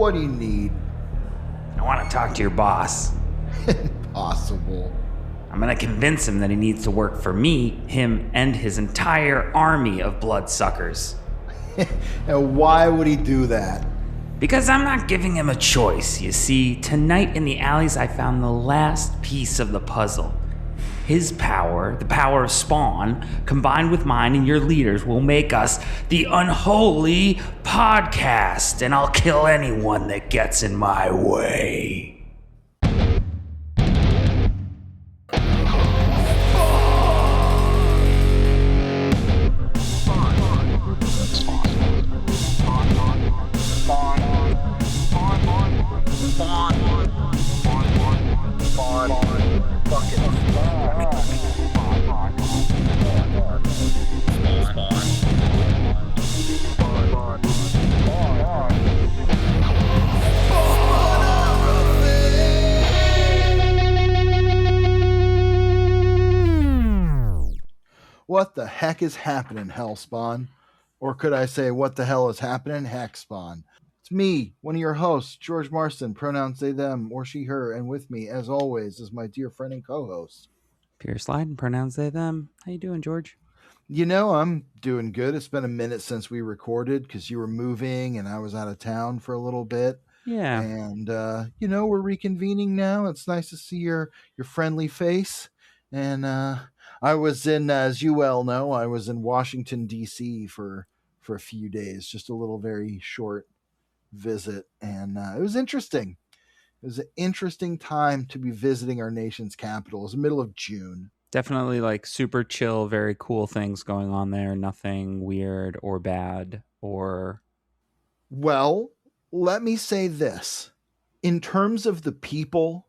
What do you need? I want to talk to your boss. Impossible. I'm going to convince him that he needs to work for me, him, and his entire army of bloodsuckers. And why would he do that? Because I'm not giving him a choice. You see, tonight in the alleys I found the last piece of the puzzle. His power, the power of Spawn, combined with mine and your leaders will make us the Unholy Podcast, and I'll kill anyone that gets in my way. What the heck is happening, Hellspawn? Or could I say, what the hell is happening, Hexspawn? It's me, one of your hosts, George Marston, pronouns they, them, or she, her, and with me, as always, is my dear friend and co-host. Pierre Slide, pronouns they, them. How you doing, George? You know, I'm doing good. It's been a minute since we recorded because you were moving and I was out of town for a little bit. Yeah. And, we're reconvening now. It's nice to see your friendly face. And I was in, as you well know, I was in Washington, D.C. for a few days, just a little very short visit. And it was interesting. It was an interesting time to be visiting our nation's capital. It was the middle of June. Definitely like super chill, very cool things going on there. Nothing weird or bad or... Well, let me say this. In terms of the people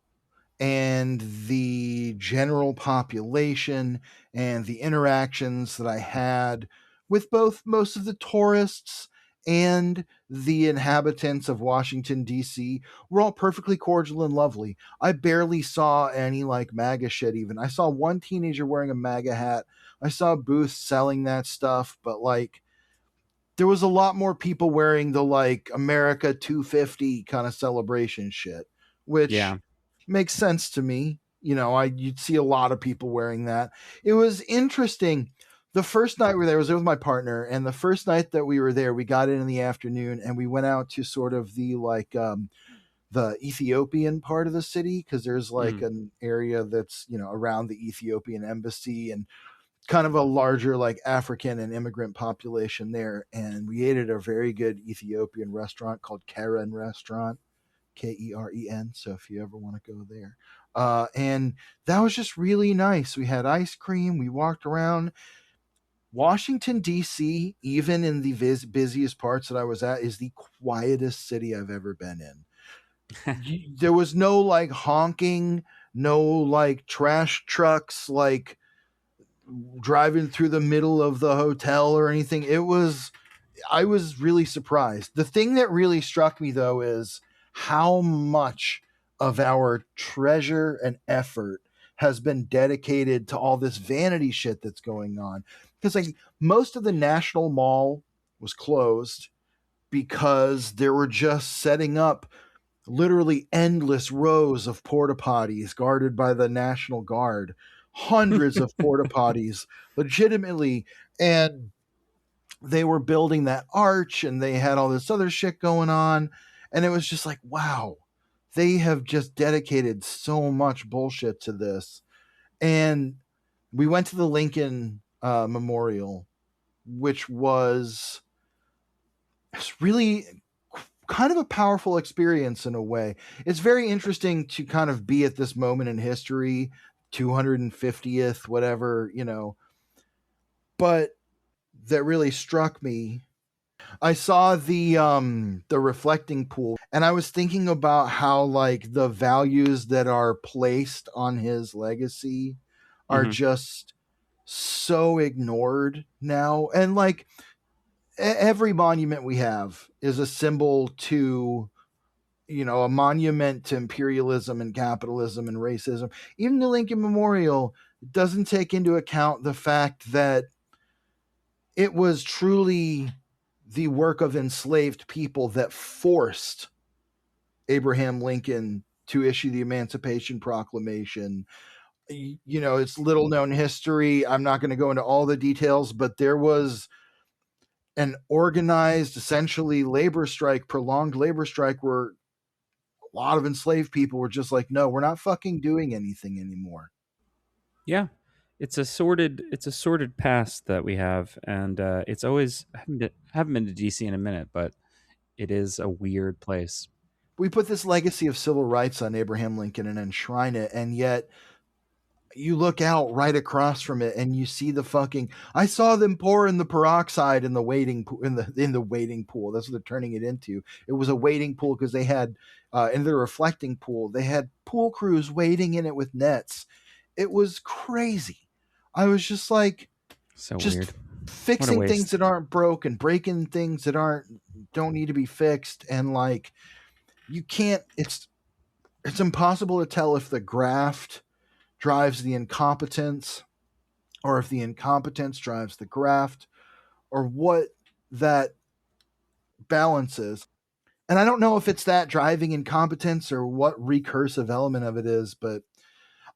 and the general population and the interactions that I had with both most of the tourists and the inhabitants of Washington, D.C., were all perfectly cordial and lovely. I barely saw any like MAGA shit even. I saw one teenager wearing a MAGA hat. I saw a booth selling that stuff, but like there was a lot more people wearing the like America 250 kind of celebration shit, which makes sense to me. You know, you'd see a lot of people wearing that. It was interesting. The first night we were there, I was there with my partner, and the first night that we were there, we got in the afternoon and we went out to sort of the like the Ethiopian part of the city, because there's like an area that's, you know, around the Ethiopian embassy and kind of a larger like African and immigrant population there. And we ate at a very good Ethiopian restaurant called Keren Restaurant, Keren. So if you ever want to go there, and that was just really nice. We had ice cream. We walked around. Washington, D.C., even in the busiest parts that I was at, is the quietest city I've ever been in. There was no like honking, no like trash trucks, like driving through the middle of the hotel or anything. I was really surprised. The thing that really struck me though is how much of our treasure and effort has been dedicated to all this vanity shit that's going on. Because like most of the National Mall was closed because they were just setting up literally endless rows of porta potties guarded by the National Guard, hundreds of porta potties legitimately. And they were building that arch and they had all this other shit going on. And it was just like, wow, they have just dedicated so much bullshit to this. And we went to the Lincoln Memorial, which was really kind of a powerful experience in a way. It's very interesting to kind of be at this moment in history, 250th, whatever, you know. But that really struck me. I saw the reflecting pool, and I was thinking about how like the values that are placed on his legacy are just so ignored now. And like every monument we have is a symbol to, you know, a monument to imperialism and capitalism and racism. Even the Lincoln Memorial doesn't take into account the fact that it was truly the work of enslaved people that forced Abraham Lincoln to issue the Emancipation Proclamation. You know, it's little known history. I'm not going to go into all the details, but there was an organized, essentially labor strike, prolonged labor strike, where a lot of enslaved people were just like, no, we're not fucking doing anything anymore. Yeah, it's a sordid past that we have, and it's always haven't been to DC in a minute, but it is a weird place. We put this legacy of civil rights on Abraham Lincoln and enshrine it, and yet you look out right across from it and you see the fucking, I saw them pour in the peroxide in the waiting pool, in the waiting pool. That's what they're turning it into. It was a waiting pool because they had in the reflecting pool, they had pool crews waiting in it with nets. It was crazy. I was just like, So just weird. What a fixing things waste. that aren't broken, breaking things that don't need to be fixed. And like, you can't, it's impossible to tell if the graft drives the incompetence or if the incompetence drives the graft or what that balance is. And I don't know if it's that driving incompetence or what recursive element of it is, but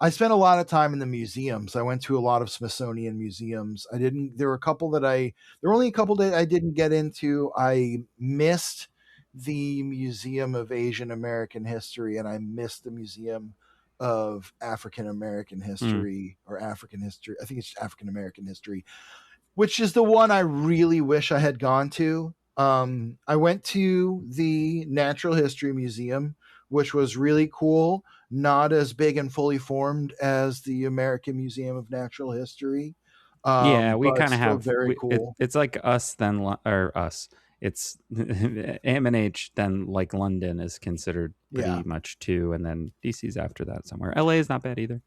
I spent a lot of time in the museums. I went to a lot of Smithsonian museums. There were a couple there were only a couple that I didn't get into. I missed the Museum of Asian American History and I missed the Museum of African American Mm. History or African History. I think it's African American History, which is the one I really wish I had gone to. I went to the Natural History Museum, which was really cool. Not as big and fully formed as the American Museum of Natural History, Yeah, we but kind of still have very cool. it's like us then or us. It's M&H then like London is considered Yeah. pretty much two, and then DC's after that somewhere. LA is not bad either.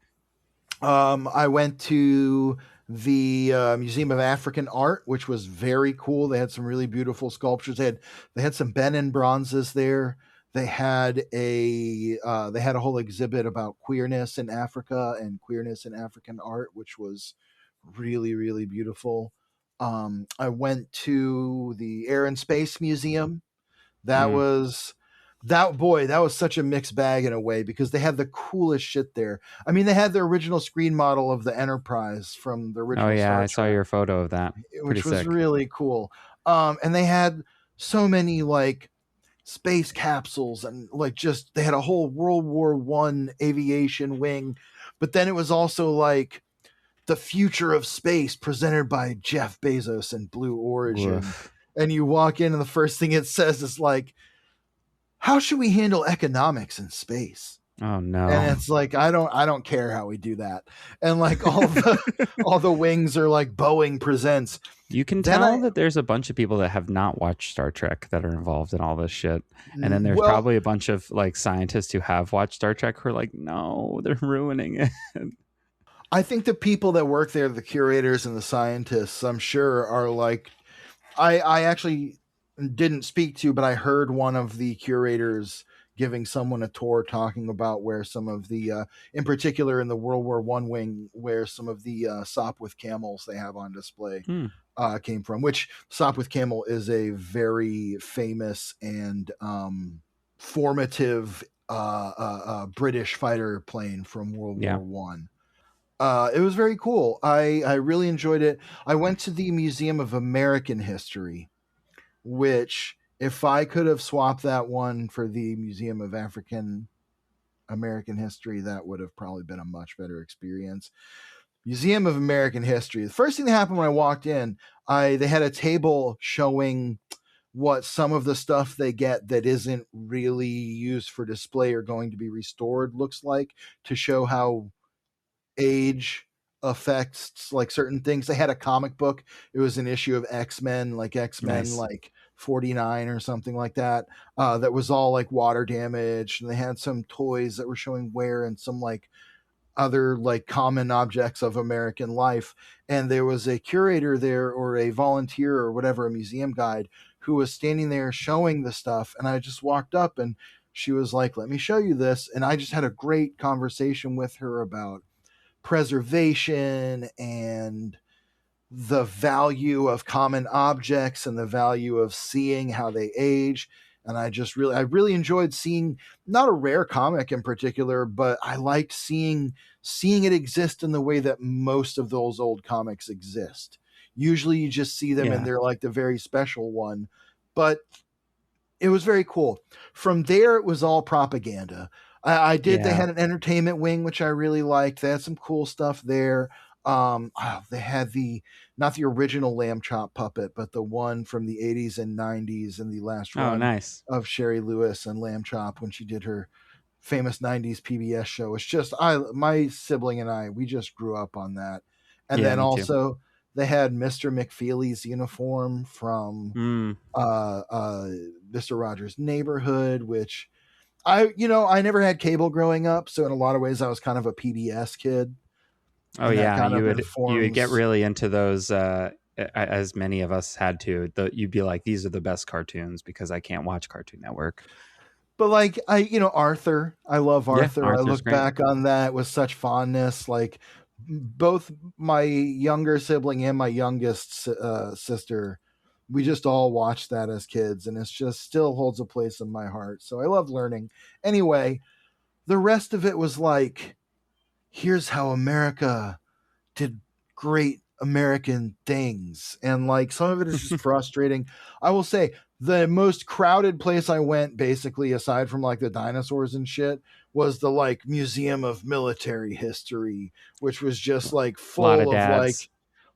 I went to the Museum of African Art, which was very cool. They had some really beautiful sculptures. They had some Benin bronzes there. They had a whole exhibit about queerness in Africa and queerness in African art, which was really really beautiful. I went to the Air and Space Museum. That Mm. was that was such a mixed bag in a way because they had the coolest shit there. I mean, they had the original screen model of the Enterprise from the Oh original yeah, Star I saw Trek, your photo of that. Pretty which was sick. really cool. And they had so many like space capsules and like just they had a whole World War I aviation wing, but then it was also like the future of space presented by Jeff Bezos and Blue Origin. Woof. And you walk in and the first thing it says is like, how should we handle economics in space? Oh And no. it's like I don't care how we do that. And like all the wings are like Boeing presents. You can Then I tell that there's a bunch of people that have not watched Star Trek that are involved in all this shit. And then there's well, probably a bunch of like scientists who have watched Star Trek who are like, no, they're ruining it. I think the people that work there, the curators and the scientists, I'm sure are like I actually didn't speak to, but I heard one of the curators giving someone a tour talking about where some of the, in particular in the World War I wing, where some of the sop with camels they have on display Hmm. came from. Which sop with camel is a very famous and formative British fighter plane from World Yeah. War One. It was very cool. I really enjoyed it. I went to the Museum of American History, which if I could have swapped that one for the Museum of African American History, that would have probably been a much better experience. Museum of American History. The first thing that happened when I walked in, they had a table showing what some of the stuff they get that isn't really used for display or going to be restored looks like, to show how age affects like certain things. They had a comic book. It was an issue of X-Men, like X-Men Nice. like 49 or something like that. That was all like water damage. And they had some toys that were showing wear and some like other like common objects of American life. And there was a curator there or a volunteer or whatever, a museum guide who was standing there showing the stuff. And I just walked up and she was like, let me show you this. And I just had a great conversation with her about preservation and the value of common objects and the value of seeing how they age. And I really enjoyed seeing, not a rare comic in particular, but I liked seeing it exist in the way that most of those old comics exist. Usually you just see them and Yeah. they're like the very special one, but it was very cool. From there, it was all propaganda. They Yeah. had an entertainment wing, which I really liked. They had some cool stuff there. They had not the original Lamb Chop puppet, but the one from the 80s and 90s and the last Oh, run nice. of Sherry Lewis and Lamb Chop when she did her famous 90s PBS show. It's just, my sibling and I, we just grew up on that. And Yeah, then me too. also they had Mr. McFeely's uniform from Mm. Mr. Rogers' Neighborhood, which I never had cable growing up, so in a lot of ways I was kind of a PBS kid, Oh and that yeah, kind of you would get informs. really into those, as many of us had to. You'd be like, these are the best cartoons because I can't watch Cartoon Network. But like Arthur, I love Yeah, Arthur. I Arthur's look great. back on that with such fondness. Like both my younger sibling and my youngest sister, we just all watched that as kids, and it's just still holds a place in my heart. So I love learning. Anyway, the rest of it was like, here's how America did great American things. And like some of it is just frustrating. I will say the most crowded place I went, basically, aside from like the dinosaurs and shit, was the like Museum of Military History, which was just like A lot of full of dads. like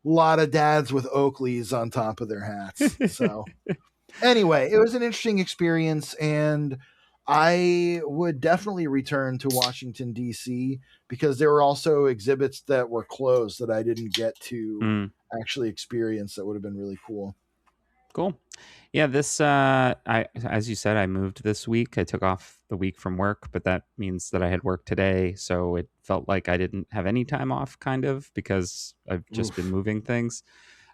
a lot of dads with Oakleys on top of their hats. So anyway, it was an interesting experience, and I would definitely return to Washington D.C. because there were also exhibits that were closed that I didn't get to Mm, actually experience that would have been really cool. cool. Yeah, this I as you said, I moved this week. I took off the week from work, but that means that I had work today, so it felt like I didn't have any time off, kind of, because I've just been Oof. moving things.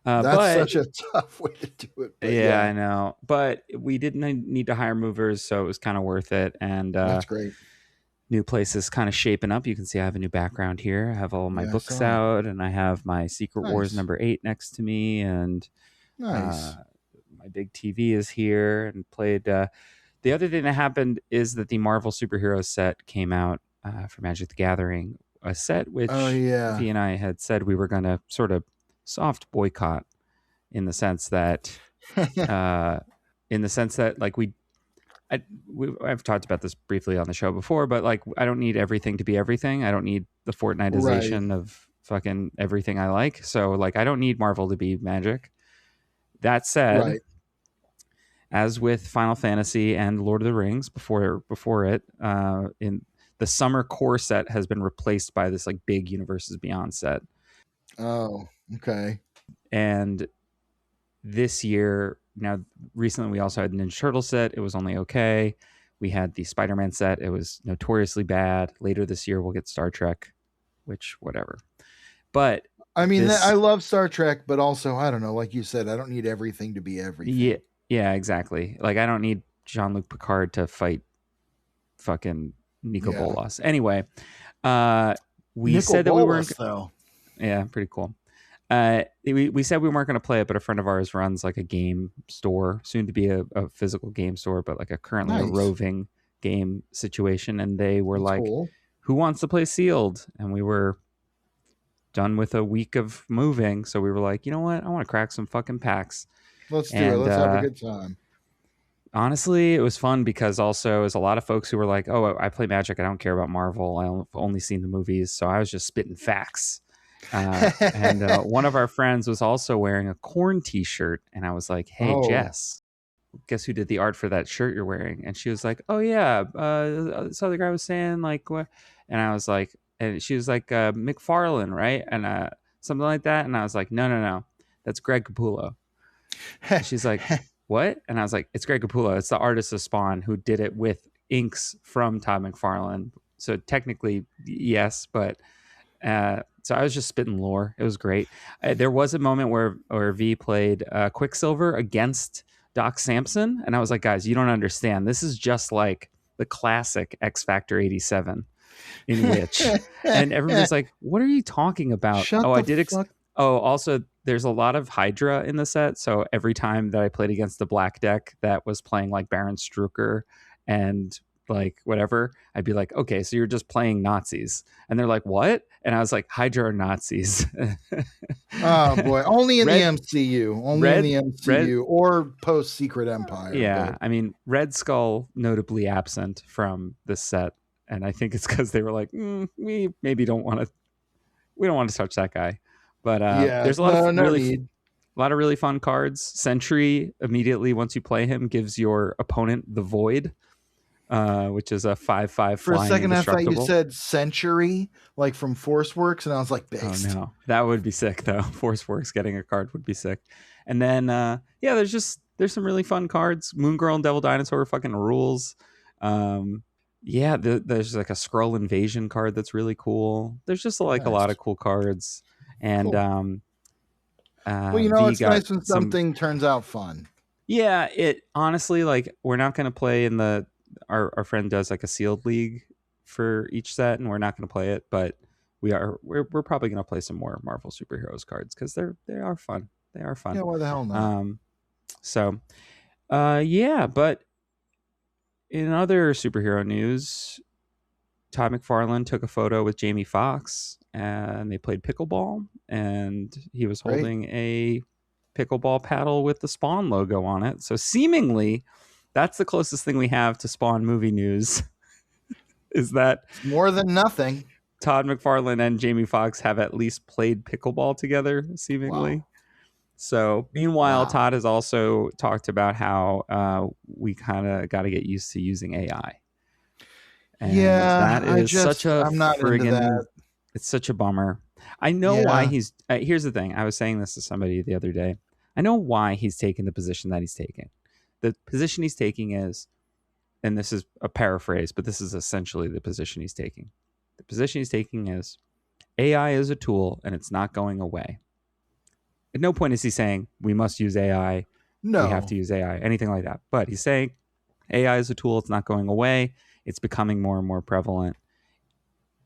That's But such a tough way to do it, but yeah, yeah, I know. But we didn't need to hire movers, so it was kind of worth it. And that's great. new place is kind of shaping up. You can see I have a new background here. I have all my Yeah, I books saw. out, and I have my Secret Wars Nice, #8 next to me, and uh, nice. my big TV is here. And played. The other thing that happened is that the Marvel superhero set came out for Magic the Gathering, a set Oh which yeah, V and I had said we were going to sort of soft boycott in the sense that uh, like I've talked about this briefly on the show before, but like I don't need everything to be everything. I don't need the right, Fortniteization of fucking everything I like. So like I don't need Marvel to be Magic. That said, right. as with Final Fantasy and Lord of the Rings before it, in the summer core set has been replaced by this like big Universes Beyond set. Oh, okay. And this year, now recently we also had a Ninja Turtle set. It was only okay. We had the Spider-Man set. It was notoriously bad. Later this year we'll get Star Trek, which whatever. But I mean, I this love Star Trek, but also I don't know. Like you said, I don't need everything to be yeah, everything. yeah, exactly. Like I don't need Jean-Luc Picard to fight fucking Nico Yeah. Bolas. Anyway, uh we Nicol said that we Bolas, weren't though. yeah, pretty cool. We said we weren't going to play it, but a friend of ours runs like a game store, soon to be a physical game store, but like currently a Nice. roving game situation. And they were That's like, cool. "Who wants to play Sealed?" And we were done with a week of moving, so we were like, "You know what? I want to crack some fucking packs." Let's do it. And Let's have a good time. honestly, it was fun because also there's a lot of folks who were like, "Oh, I play Magic. I don't care about Marvel. I've only seen the movies." So I was just spitting facts. And one of our friends was also wearing a Corn T-shirt, and I was like, "Hey, Oh. Jess, guess who did the art for that shirt you're wearing?" And she was like, "Oh yeah, this other guy was saying like what?" And I was like, and she was like, "McFarlane, right?" And something like that. And I was like, "No, no, no, that's Greg Capullo." And she's like, "What?" And I was like, "It's Greg Capullo. It's the artist of Spawn who did it with inks from Todd McFarlane. So technically, yes, but." So I was just spitting lore. It was great. There was a moment where V played Quicksilver against Doc Samson, and I was like, guys, you don't understand. This is just like the classic X Factor '87, in which, and everybody's like, what are you talking about? Shut Oh, I the did. fuck. Oh, also there's a lot of Hydra in the set. So every time that I played against the black deck that was playing like Baron Strucker and like whatever, I'd be like, okay, so you're just playing Nazis. And they're like, what? And I was like, Hydra are Nazis. Oh boy, only in the red, MCU, only in red, the red. MCU or post Secret Empire. Yeah, But I mean, Red Skull notably absent from this set, and I think it's because they were like, we maybe don't want to, we don't want to touch that guy. But yeah, there's a lot of no need. a lot of really fun cards. Sentry immediately once you play him gives your opponent the Void, which is a 5/5 For a flying second, I thought you indestructible. said Century, like from Force Works, and I was like, Oh based. no, that would be sick though. Force Works getting a card would be sick. And then yeah, there's some really fun cards. Moon Girl and Devil Dinosaur fucking rules. Yeah, there's like a Skrull Invasion card that's really cool. There's just like a lot Nice. of cool cards. And Cool. Well, V it's got nice when some. something turns out fun. Yeah, it honestly, like, we're not gonna play in the our friend does like a sealed league for each set, and we're not gonna play it, but we're probably gonna play some more Marvel superheroes cards because they are fun. They are Yeah, fun. why the hell not? Um, so yeah, but in other superhero news, Todd McFarlane took a photo with Jamie Foxx and they played pickleball, and he was Great. holding a pickleball paddle with the Spawn logo on it. So seemingly that's the closest thing we have to Spawn movie news is that It's more than nothing. Todd McFarlane and Jamie Foxx have at least played pickleball together, seemingly. Wow. So meanwhile, Wow. Todd has also talked about how we kind of got to get used to using AI. And Yeah, that is such a I'm not into friggin' that. it's such a bummer. I know why Yeah. he's here's the thing. I was saying this to somebody the other day. I know why he's taking the position that he's taking. The position he's taking is, and this is a paraphrase, but this is essentially the position he's taking. The position he's taking is AI is a tool and it's not going away. At no point is he saying we must use AI, we have No. to use AI, anything like that. But he's saying AI is a tool, it's not going away, it's becoming more and more prevalent.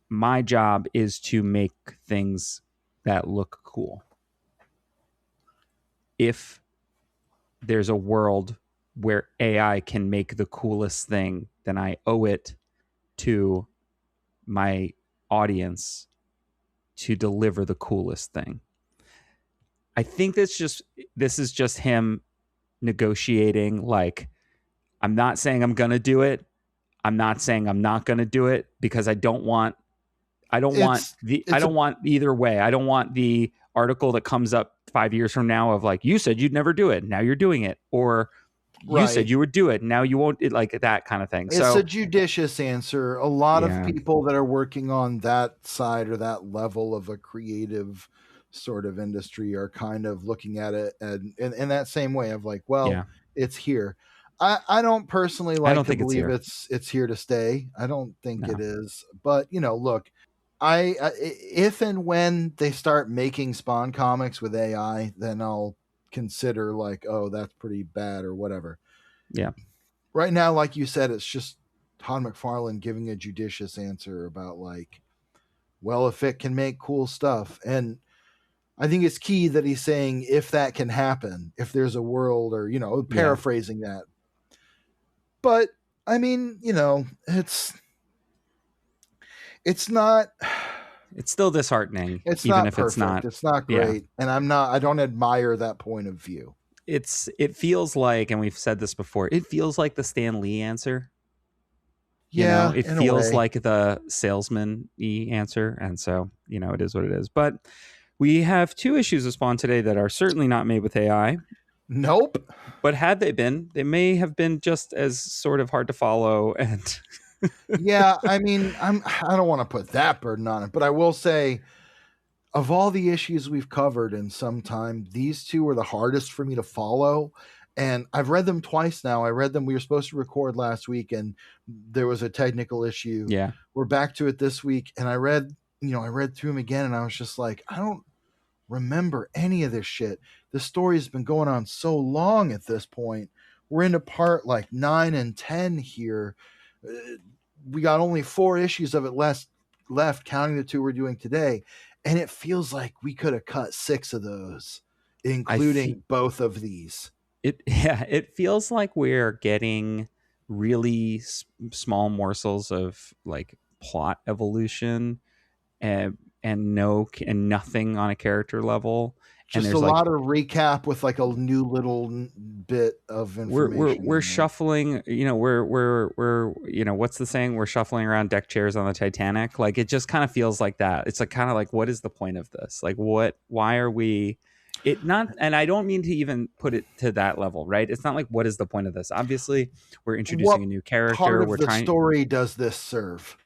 My job is to make things that look cool. If there's a world where AI can make the coolest thing, then I owe it to my audience to deliver the coolest thing. I think this is just him negotiating, like, I'm not saying I'm going to do it. I'm not saying I'm not going to do it because I don't want It's either way. I don't want the article that comes up 5 years from now of like, you said you'd never do it, now you're doing it, or you right. said you would do it, now you won't, like that kind of thing. It's So a judicious answer. A lot of yeah, people that are working on that side or that level of a creative sort of industry are kind of looking at it and in that same way of like, well, yeah, it's here. I don't personally I like don't to think it's believe here. it's here to stay. I don't think it No, is. But look, if and when they start making Spawn comics with AI, then I'll consider like, oh, that's pretty bad or whatever. yeah, Right now, like you said, it's just Todd McFarlane giving a judicious answer about like, well, if it can make cool stuff. And I think it's key that he's saying if that can happen, if there's a world or, yeah. paraphrasing that. But I mean, it's not It's still disheartening, it's even not if it's perfect. not. It's not Yeah, great. And I don't admire that point of view. it feels like, and we've said this before, it feels like the Stan Lee answer. Yeah, It in a feels way. like the salesman answer, and so it is what it is. But we have two issues of Spawn today that are certainly not made with AI. Nope. But had they been, they may have been just as sort of hard to follow. And Yeah, I mean, I don't want to put that burden on it, but I will say of all the issues we've covered in some time, these two were the hardest for me to follow. And I've read them twice now. I read them. We were supposed to record last week and there was a technical issue. yeah, We're back to it this week. And I read through them again and I was just like, I don't remember any of this shit. The story's been going on so long at this point. We're into part like 9 and 10 here. We got only 4 issues of it left, counting the 2 we're doing today. And it feels like we could have cut 6 of those. I feel including both of these. it. Yeah, it feels like we're getting really small morsels of like plot evolution and nothing on a character level. And Just a there's like lot of recap with like a new little bit of information we're in there. shuffling, we're what's the saying, we're shuffling around deck chairs on the Titanic. Like it just kind of feels like that. It's like kind of like, what is the point of this? Like why are we it not, and I don't mean to even put it to that level, right? It's not like what is the point of this. Obviously we're What introducing a new part character, of we're the trying, story does this serve?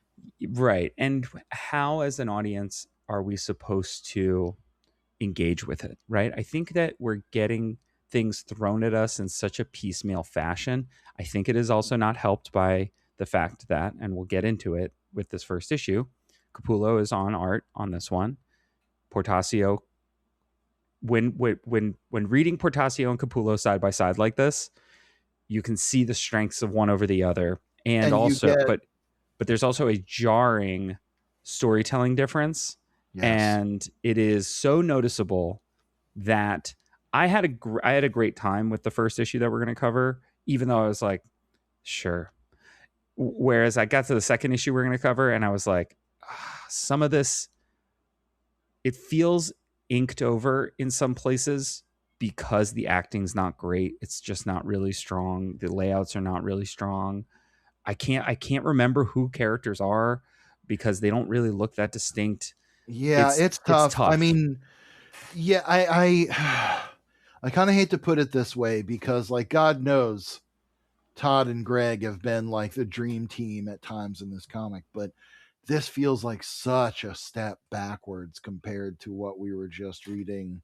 right? And how as an audience are we supposed to engage with it, right? I think that we're getting things thrown at us in such a piecemeal fashion. I think it is also not helped by the fact that, and we'll get into it with this first issue, Capullo is on art on this one. Portasio, when reading Portasio and Capullo side by side like this, you can see the strengths of one over the other, and And you also, get but there's also a jarring storytelling difference, yes. and it is so noticeable that I had a great time with the first issue that we're going to cover, even though I was like, sure. Whereas I got to the second issue we're going to cover, and I was like, some of this, it feels inked over in some places because the acting's not great. It's just not really strong. The layouts are not really strong. I can't remember who characters are because they don't really look that distinct. Yeah, It's it's it's tough. I tough. mean, yeah, I kind of hate to put it this way because like God knows Todd and Greg have been like the dream team at times in this comic, but this feels like such a step backwards compared to what we were just reading.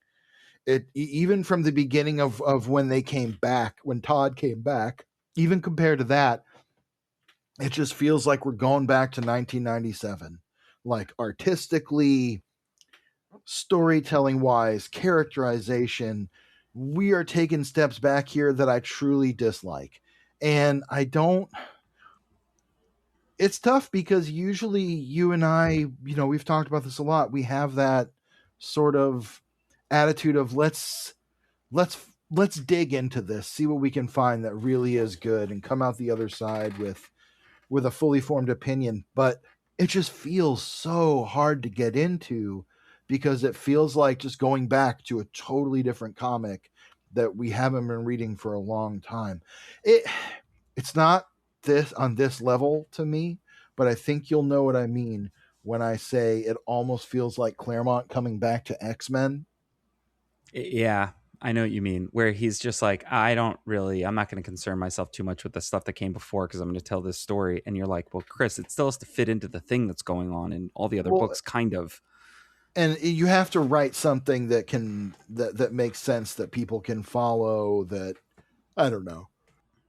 Even from the beginning of when they came back, when Todd came back, even compared to that, it just feels like we're going back to 1997. Like artistically, storytelling wise, characterization, we are taking steps back here that I truly dislike. And I don't, it's tough because usually you and I, we've talked about this a lot. We have that sort of attitude of let's dig into this, see what we can find that really is good and come out the other side with a fully formed opinion. But it just feels so hard to get into because it feels like just going back to a totally different comic that we haven't been reading for a long time. It it's not this on this level to me, but I think you'll know what I mean when I say it almost feels like Claremont coming back to X-Men. Yeah, I know what you mean. Where he's just like, I'm not going to concern myself too much with the stuff that came before because I'm going to tell this story. And you're like, well, Chris, it still has to fit into the thing that's going on in all the other Well, books, kind of. and you have to write something that makes sense that people can follow. That I don't know.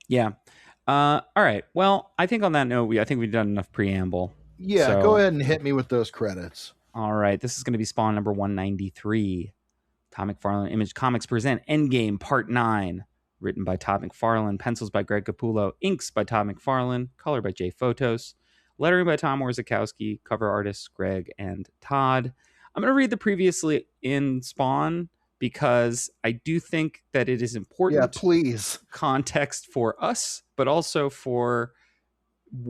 Yeah. All right. Well, I think on that note, I think we've done enough preamble. Yeah, go So, ahead and hit me with those credits. all right, this is going to be Spawn number 193. Todd McFarlane Image Comics present Endgame Part 9. Written by Todd McFarlane, pencils by Greg Capullo, inks by Todd McFarlane, color by Jay Photos, lettering by Tom Warzakowski, cover artists Greg and Todd. I'm going to read the previously in Spawn because I do think that it is Yeah, important please. context for us, but also for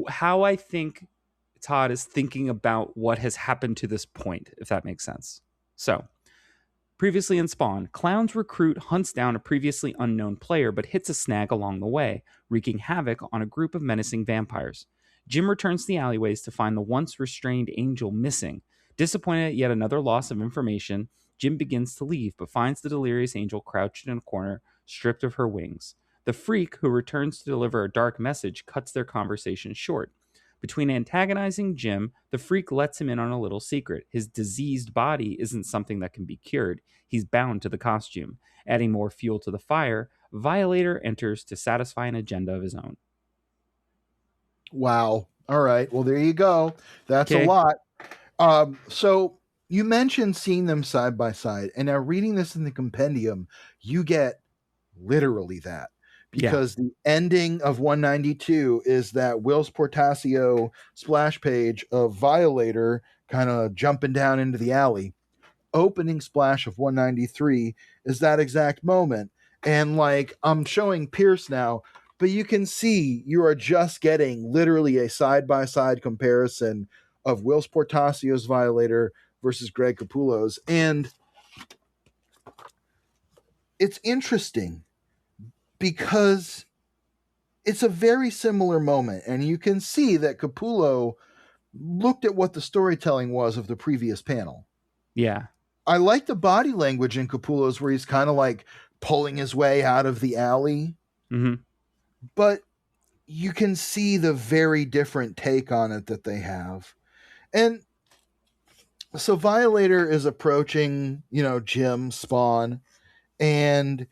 how I think Todd is thinking about what has happened to this point, if that makes sense. So, previously in Spawn, Clown's recruit hunts down a previously unknown player but hits a snag along the way, wreaking havoc on a group of menacing vampires. Jim returns to the alleyways to find the once restrained Angel missing. Disappointed at yet another loss of information, Jim begins to leave but finds the delirious Angel crouched in a corner, stripped of her wings. The freak, who returns to deliver a dark message, cuts their conversation short. Between antagonizing Jim, the freak lets him in on a little secret. His diseased body isn't something that can be cured. He's bound to the costume. Adding more fuel to the fire, Violator enters to satisfy an agenda of his own. Wow. All right. Well, there you go. That's a Okay. lot. So you mentioned seeing them side by side, and now reading this in the compendium, you get literally that. Yeah. Because the ending of 192 is that Will's Portasio splash page of Violator kind of jumping down into the alley. opening splash of 193 is that exact moment. And like, I'm showing Pierce now, but you can see you are just getting literally a side by side comparison of Will Portasio's Violator versus Greg Capullo's. And it's interesting because it's a very similar moment. And you can see that Capullo looked at what the storytelling was of the previous panel. Yeah. I like the body language in Capullo's where he's kind of like pulling his way out of the alley, Mm-hmm. but you can see the very different take on it that they have. And so Violator is approaching, Jim Spawn, and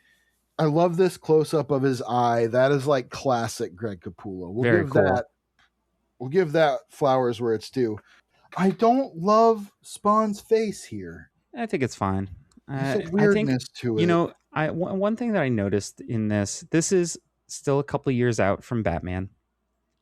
I love this close up of his eye. That is like classic Greg Capullo. Very cool. We'll give that flowers where it's due. I don't love Spawn's face here. I think it's fine. There's a I think, weirdness to it. one thing that I noticed in this is still a couple years out from Batman.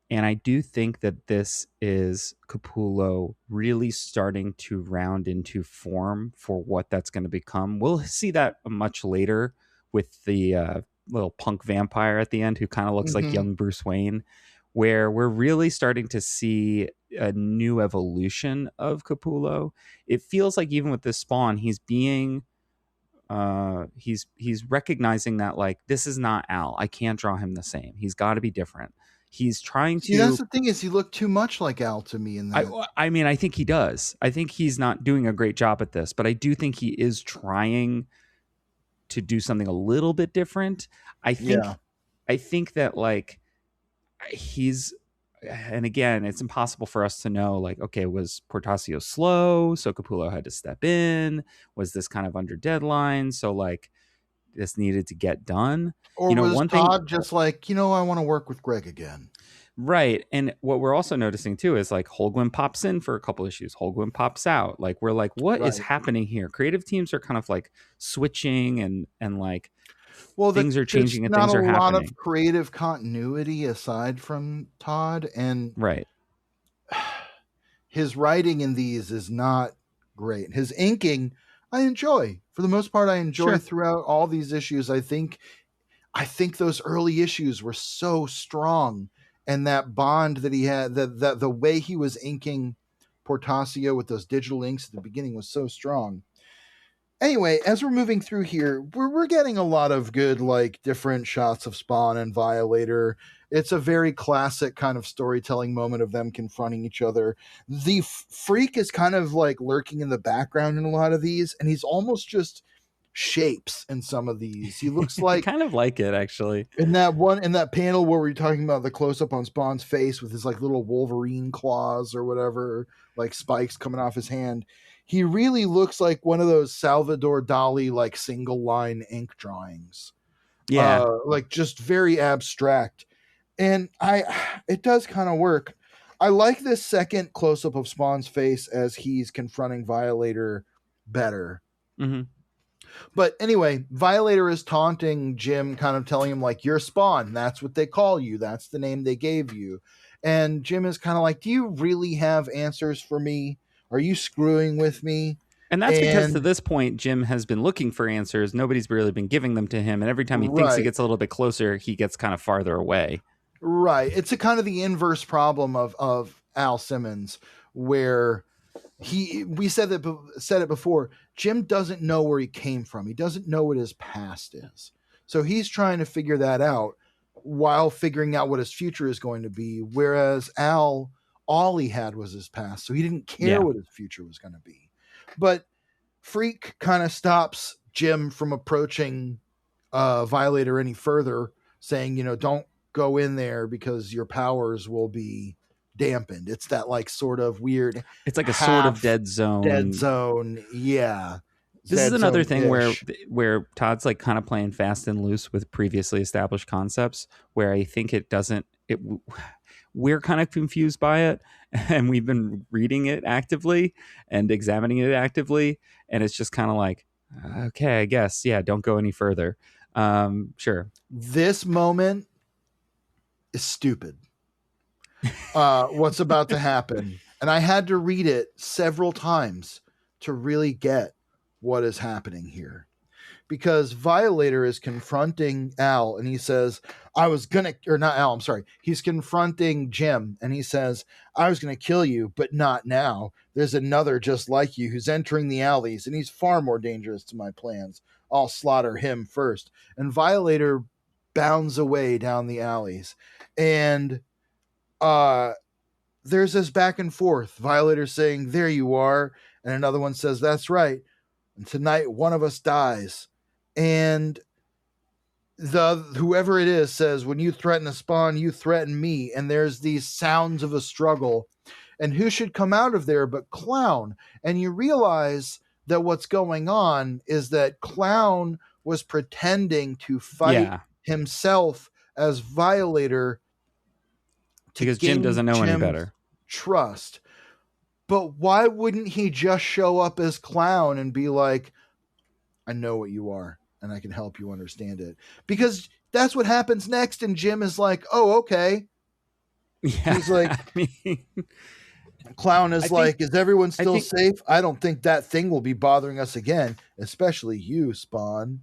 And I do think that this is Capullo really starting to round into form for what that's going to become. We'll see that much later with the little punk vampire at the end who kind of looks like Mm-hmm. young Bruce Wayne, where we're really starting to see a new evolution of Capullo. It feels like even with this Spawn, he's being he's recognizing that like this is not Al. I can't draw him the same. He's got to be different. He's trying See, that's to the thing is he looked too much like Al to me in that. I mean, I think he does. I think he's not doing a great job at this, but I do think he is trying to do something a little bit different. I think Yeah. I think that like he's and again, it's impossible for us to know like, okay, was Portasio slow? So Capullo had to step in. Was this kind of under deadline? So like this needed to get done. Or was One thing, Todd just like, I want to work with Greg again? right. And what we're also noticing too is like Holguin pops in for a couple issues. Holguin pops out. Like we're like, what is Right. happening here? Creative teams are kind of like switching and like Well, things are there's changing and not things a are lot of happening. creative continuity aside from Todd, and Right. his writing in these is not great. His inking, I enjoy. For the most part, I enjoy Sure. throughout all these issues. I think those early issues were so strong, and that bond that he had, that the way he was inking Portasio with those digital inks at the beginning was so strong. Anyway, as we're moving through here, we're getting a lot of good, like, different shots of Spawn and Violator. It's a very classic kind of storytelling moment of them confronting each other. The freak is kind of like lurking in the background in a lot of these, and he's almost just shapes in some of these. He looks I like kind of like it actually. in that panel where we're talking about the close up on Spawn's face with his like little Wolverine claws or whatever, like spikes coming off his hand. He really looks like one of those Salvador Dali like single line ink drawings. Yeah. Like just very abstract. And it does kind of work. I like this second close up of Spawn's face as he's confronting Violator better. Mm-hmm. But anyway, Violator is taunting Jim, kind of telling him, like, you're Spawn. That's what they call you. That's the name they gave you. And Jim is kind of like, do you really have answers for me? Are you screwing with me? And that's because to And this point, Jim has been looking for answers. Nobody's really been giving them to him. And every time he thinks he right, gets a little bit closer, he gets kind of farther away. right. It's a kind of the inverse problem of Al Simmons, where we said it before. Jim doesn't know where he came from. He doesn't know what his past is. So he's trying to figure that out while figuring out what his future is going to be. Whereas Al, all he had was his past. So he didn't care Yeah. what his future was going to be. But Freak kind of stops Jim from approaching Violator any further, saying, don't go in there because your powers will be dampened. It's that like sort of weird It's like a sort of half dead dead zone. zone. Yeah. This is Dead another zone thing ish. where Todd's like kind of playing fast and loose with previously established concepts where I think it doesn't it we're kind of confused by it and we've been reading it actively and examining it actively and it's just kind of like okay, I guess yeah, don't go any further. Sure. This moment is stupid. What's about to happen. And I had to read it several times to really get what is happening here. Because Violator is confronting Al and he says, I was gonna, or not Al, I'm sorry. He's confronting Jim and he says, I was gonna kill you, but not now. There's another just like you who's entering the alleys and he's far more dangerous to my plans. I'll slaughter him first. And Violator bounds away down the alleys. And there's this back and forth. Violator saying, there you are. And another one says, that's right. And tonight one of us dies. And the whoever it is says, when you threaten a spawn, you threaten me. And there's these sounds of a struggle. And who should come out of there but Clown? And you realize that what's going on is that Clown was pretending to fight Yeah, himself as Violator to because Jim gain doesn't know any Jim's better. trust. But why wouldn't he just show up as Clown and be like, I know what you are and I can help you understand it? Because that's what happens next. And Jim is like, oh, okay. Yeah, He's like, I mean, Clown I is think like, is everyone I still think safe? I don't think that thing will be bothering us again, especially you, Spawn.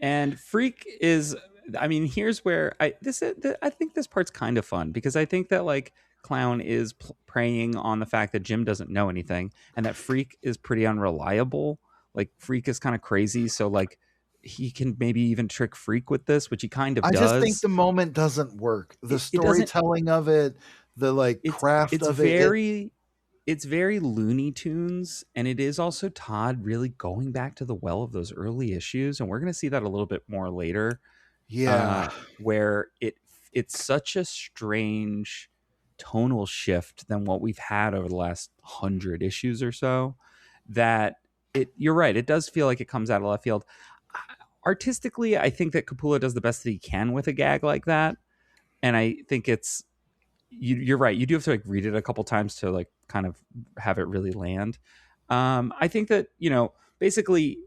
And Freak is, I mean, here's where I think this part's kind of fun because I think that like Clown is preying on the fact that Jim doesn't know anything and that Freak is pretty unreliable. Like Freak is kind of crazy, so like he can maybe even trick Freak with this, which he kind of I just think does. the moment doesn't work. The It doesn't. storytelling of it, the like It's craft it's of it. very it's very Looney Tunes, and it is also Todd really going back to the well of those early issues, and we're going to see that a little bit more later, Yeah. where it's such a strange tonal shift than what we've had over the last 100 issues or so that you're right, it does feel like it comes out of left field. Artistically, I think that Capullo does the best that he can with a gag like that, and I think you're right. You do have to like read it a couple times to like kind of have it really land. I think that basically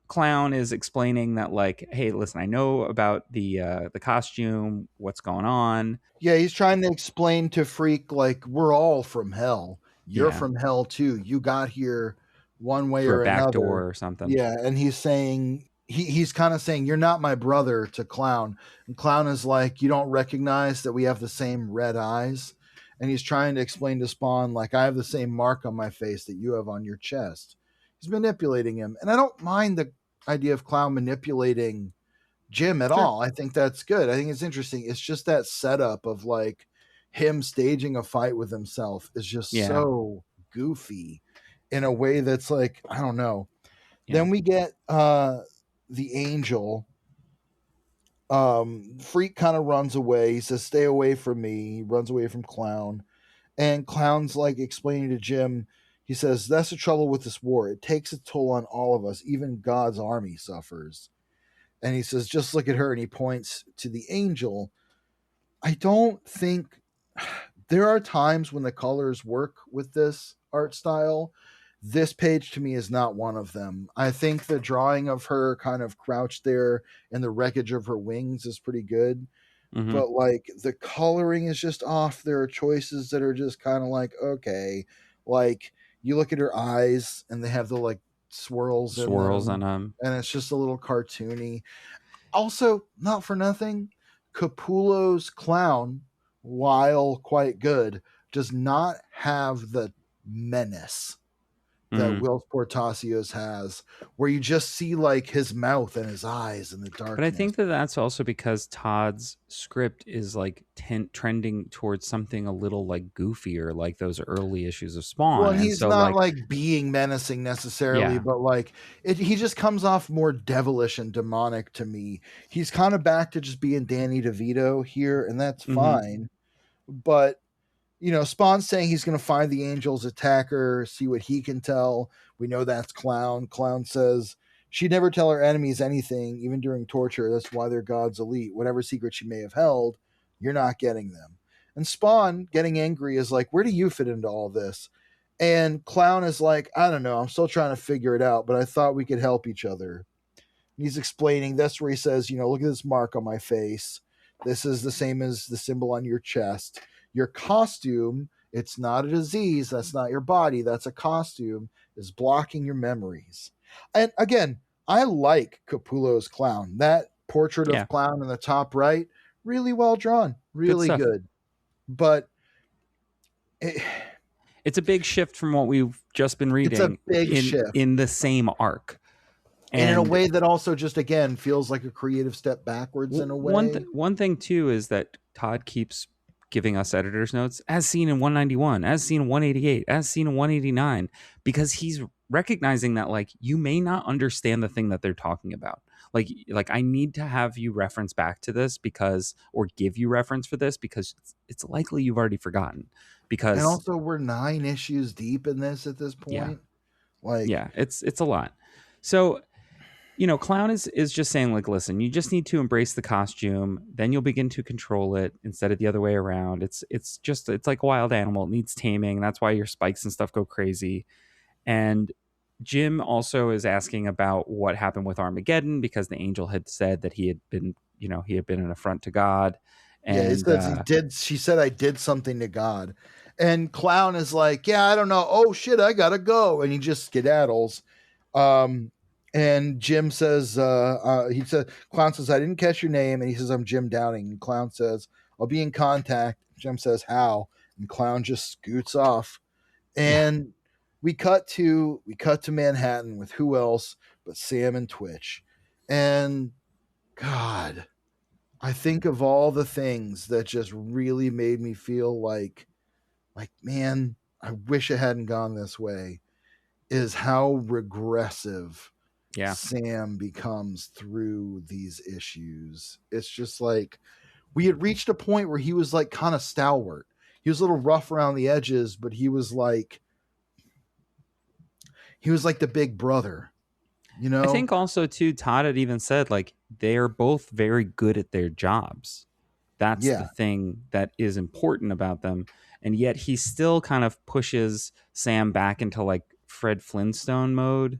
Clown is explaining that like, hey, listen, I know about the costume, what's going on. Yeah, he's trying to explain to Freak, like, we're all from hell. You're Yeah, from hell too. You got here one way through a or back another. door or something. Yeah, and he's saying he's kind of saying, you're not my brother to Clown. And Clown is like, you don't recognize that we have the same red eyes. And he's trying to explain to Spawn, like, I have the same mark on my face that you have on your chest. He's manipulating him. And I don't mind the idea of Clown manipulating Jim at Sure. all. I think that's good. I think it's interesting. It's just that setup of like him staging a fight with himself is just Yeah. so goofy in a way that's like, I don't know. Yeah. Then we get the angel. Freak kind of runs away. He says, stay away from me. He runs away from Clown. And Clown's like explaining to Jim, he says, that's the trouble with this war. It takes a toll on all of us. Even God's army suffers. And he says, just look at her. And he points to the angel. I don't think there are times when the colors work with this art style. This page to me is not one of them. I think the drawing of her kind of crouched there and the wreckage of her wings is pretty good. Mm-hmm. But like the coloring is just off. There are choices that are just kind of like, okay. Like you look at her eyes and they have the like swirls in Swirls them. and And it's just a little cartoony. Also, not for nothing, Capullo's Clown, while quite good, does not have the menace that mm-hmm. Will Portacios has, where you just see like his mouth and his eyes in the But I darkness. think that that's also because Todd's script is like trending towards something a little like goofier, like those early issues of Well, Spawn. and And he's so, not like, like being menacing necessarily, yeah, but like he just comes off more devilish and demonic to me. He's kind of back to just being Danny DeVito here, and that's mm-hmm. fine. But Spawn's saying he's going to find the angel's attacker, see what he can tell. We know that's Clown. Clown says she'd never tell her enemies anything, even during torture. That's why they're God's elite. Whatever secret she may have held, you're not getting them. And Spawn, getting angry, is like, where do you fit into all this? And Clown is like, I don't know. I'm still trying to figure it out, but I thought we could help each other. He's explaining. That's where he says, look at this mark on my face. This is the same as the symbol on your chest. Your costume It's not a disease. That's not your body. That's a costume. Is blocking your memories. And again, I like Capullo's clown. That portrait Yeah, of clown in the top right, really well drawn, good really stuff. good. But it, It's a big shift from what we've just been it's a reading big shift. in the same arc. And in a And way that also just again feels like a creative step backwards in a way. one thing too is that Todd keeps giving us editor's notes as seen in 191, as seen in 188, as seen in 189, because he's recognizing that like you may not understand the thing that they're talking about. Like I need to have you reference back to this because, or give you reference for this because it's likely you've already forgotten. And Because also we're 9 issues deep in this at this yeah, point. Like, yeah, it's a lot. So Clown is just saying like, listen, you just need to embrace the costume, then you'll begin to control it instead of the other way around. It's like a wild animal, it needs taming. That's why your spikes and stuff go crazy. And Jim also is asking about what happened with Armageddon because the angel had said that he had been an affront to God. yeah, he And says he did. She said I did something to God, and Clown is like, yeah, I don't know. Oh shit, I gotta go, and he just skedaddles. Um, and Jim says, he said, Clown says, I didn't catch your name, and he says, I'm Jim Downing. And Clown says, I'll be in contact. Jim says, how? And Clown just scoots off, yeah, and we cut to Manhattan with who else but Sam and Twitch, and God. I think of all the things that just really made me feel like man, I wish it hadn't gone this way, is how regressive yeah. Sam becomes through these issues. It's just like we had reached a point where he was like kind of stalwart. He was a little rough around the edges, but he was like the big brother, you I know? think also too, Todd had even said like they're both very good at their jobs. That's the Yeah. thing that is important about them. And yet he still kind of pushes Sam back into like Fred Flintstone mode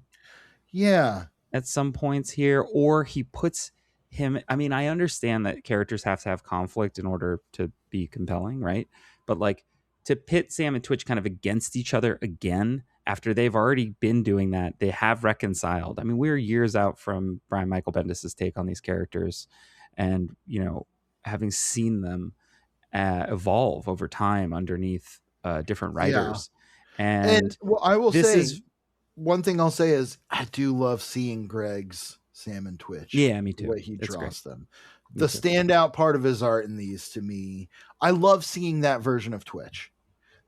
Yeah. at some points here, or he puts him. I mean, I understand that characters have to have conflict in order to be compelling, right? But like to pit Sam and Twitch kind of against each other again after they've already been doing that, they have reconciled. I mean, we're years out from Brian Michael Bendis's take on these characters, and having seen them evolve over time underneath different Yeah. writers, And and well, I will this say is one thing I'll say is I do love seeing Greg's Sam and Twitch, yeah, me the too. way he It's great. draws them. Me The too. standout part of his art in these to me, I love seeing that version of Twitch.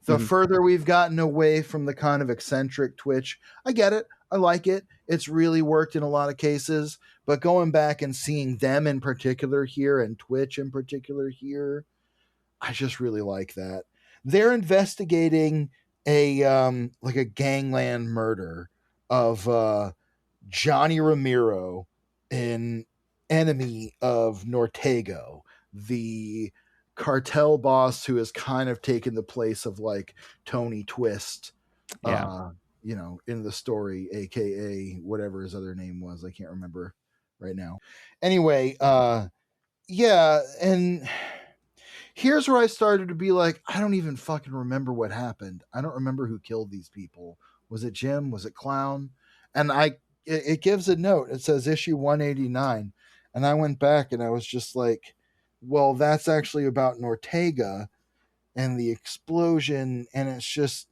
The Hmm. further we've gotten away from the kind of eccentric Twitch, I get it. I like it. It's really worked in a lot of cases. But going back and seeing them in particular here and Twitch in particular here, I just really like that. They're investigating a like a gangland murder of Johnny Ramiro, an enemy of Nortego, the cartel boss who has kind of taken the place of like Tony Twist, Yeah. in the story, aka whatever his other name was. I can't remember right now. Anyway, yeah, and here's where I started to be like, I don't even fucking remember what happened. I don't remember who killed these people. Was it Jim? Was it Clown? And it gives a note. It says issue 189. And I went back and I was just like, well, that's actually about Nortega and the explosion. And it's just,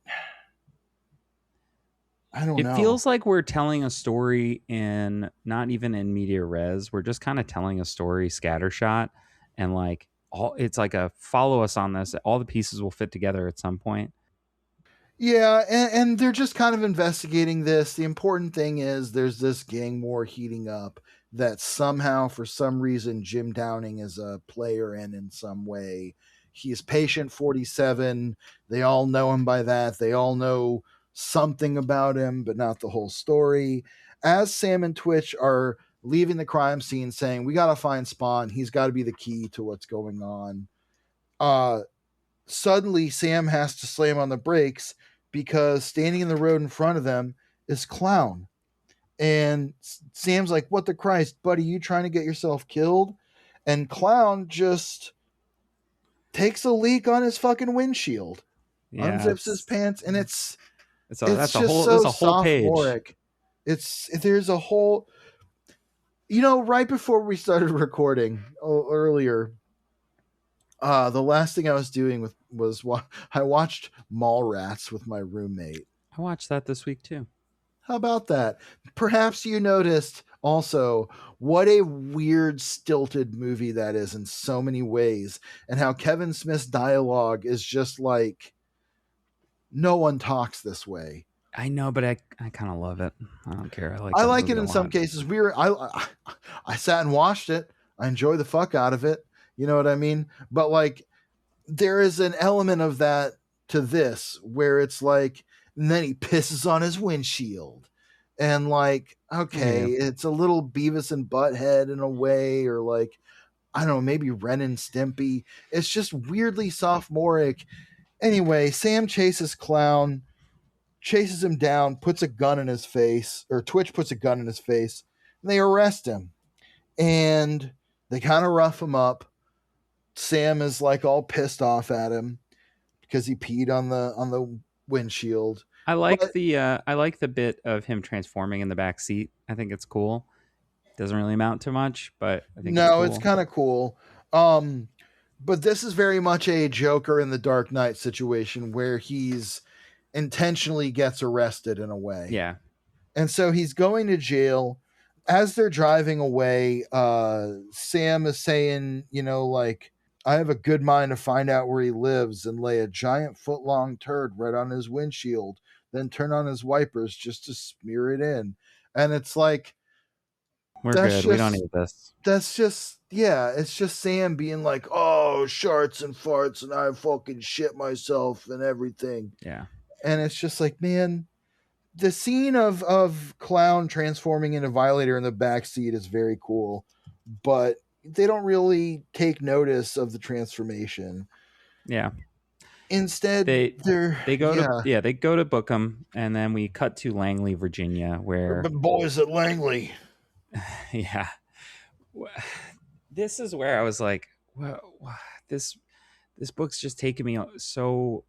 I don't It know. feels like we're telling a story in not even in media res. We're just kind of telling a story scattershot, and like all it's like a follow us on this. All the pieces will fit together at some point. Yeah, and they're just kind of investigating this. The important thing is there's this gang war heating up that somehow, for some reason, Jim Downing is a player in some way. He's Patient 47. They all know him by that. They all know something about him, but not the whole story. As Sam and Twitch are leaving the crime scene saying, we got to find Spawn. He's got to be the key to what's going on. Uh, Suddenly Sam has to slam on the brakes because standing in the road in front of them is Clown. And Sam's like, what the Christ, buddy, you trying to get yourself killed? And Clown just takes a leak on his fucking windshield. Yeah, unzips his pants, and it's that's a just whole this so is a whole page. sophomoric. There's a whole, right before we started recording earlier, the last thing I was doing I watched Mallrats with my roommate. I watched that this week too. How about that? Perhaps you noticed also what a weird, stilted movie that is in so many ways, and how Kevin Smith's dialogue is just like no one talks this way. I know, but I kind of love it. I don't care. I like I that like it movie a in some lot. cases. I sat and watched it. I enjoy the fuck out of it. You know what I mean? But like, there is an element of that to this where it's like, and then he pisses on his windshield, and like, I hear okay, you. it's a little Beavis and Butthead in a way, or like, I don't know, maybe Ren and Stimpy. It's just weirdly sophomoric. Anyway, Sam chases Clown, chases him down, puts a gun in his face, or Twitch puts a gun in his face, and they arrest him. And they kind of rough him up. Sam is like all pissed off at him because he peed on the windshield. But I like the bit of him transforming in the back seat. I think it's cool. Doesn't really amount to much, but I think it's no, it's cool. kind of cool. Um, but this is very much a Joker in the Dark Knight situation where he's intentionally gets arrested in a way. Yeah. And so he's going to jail. As they're driving away, Sam is saying, like, I have a good mind to find out where he lives and lay a giant foot-long turd right on his windshield, then turn on his wipers just to smear it in. And it's like, We're that's good. We don't just need this. yeah, it's just Sam being like, oh, sharts and farts, and I fucking shit myself and everything. Yeah. And it's just like, man, the scene of Clown transforming into Violator in the backseat is very cool, but they don't really take notice of the transformation. Yeah. Instead, They they're they go to they go to Bookham, and then we cut to Langley, Virginia, where boys at Langley. yeah. This is where I was like, well, this book's just taking me so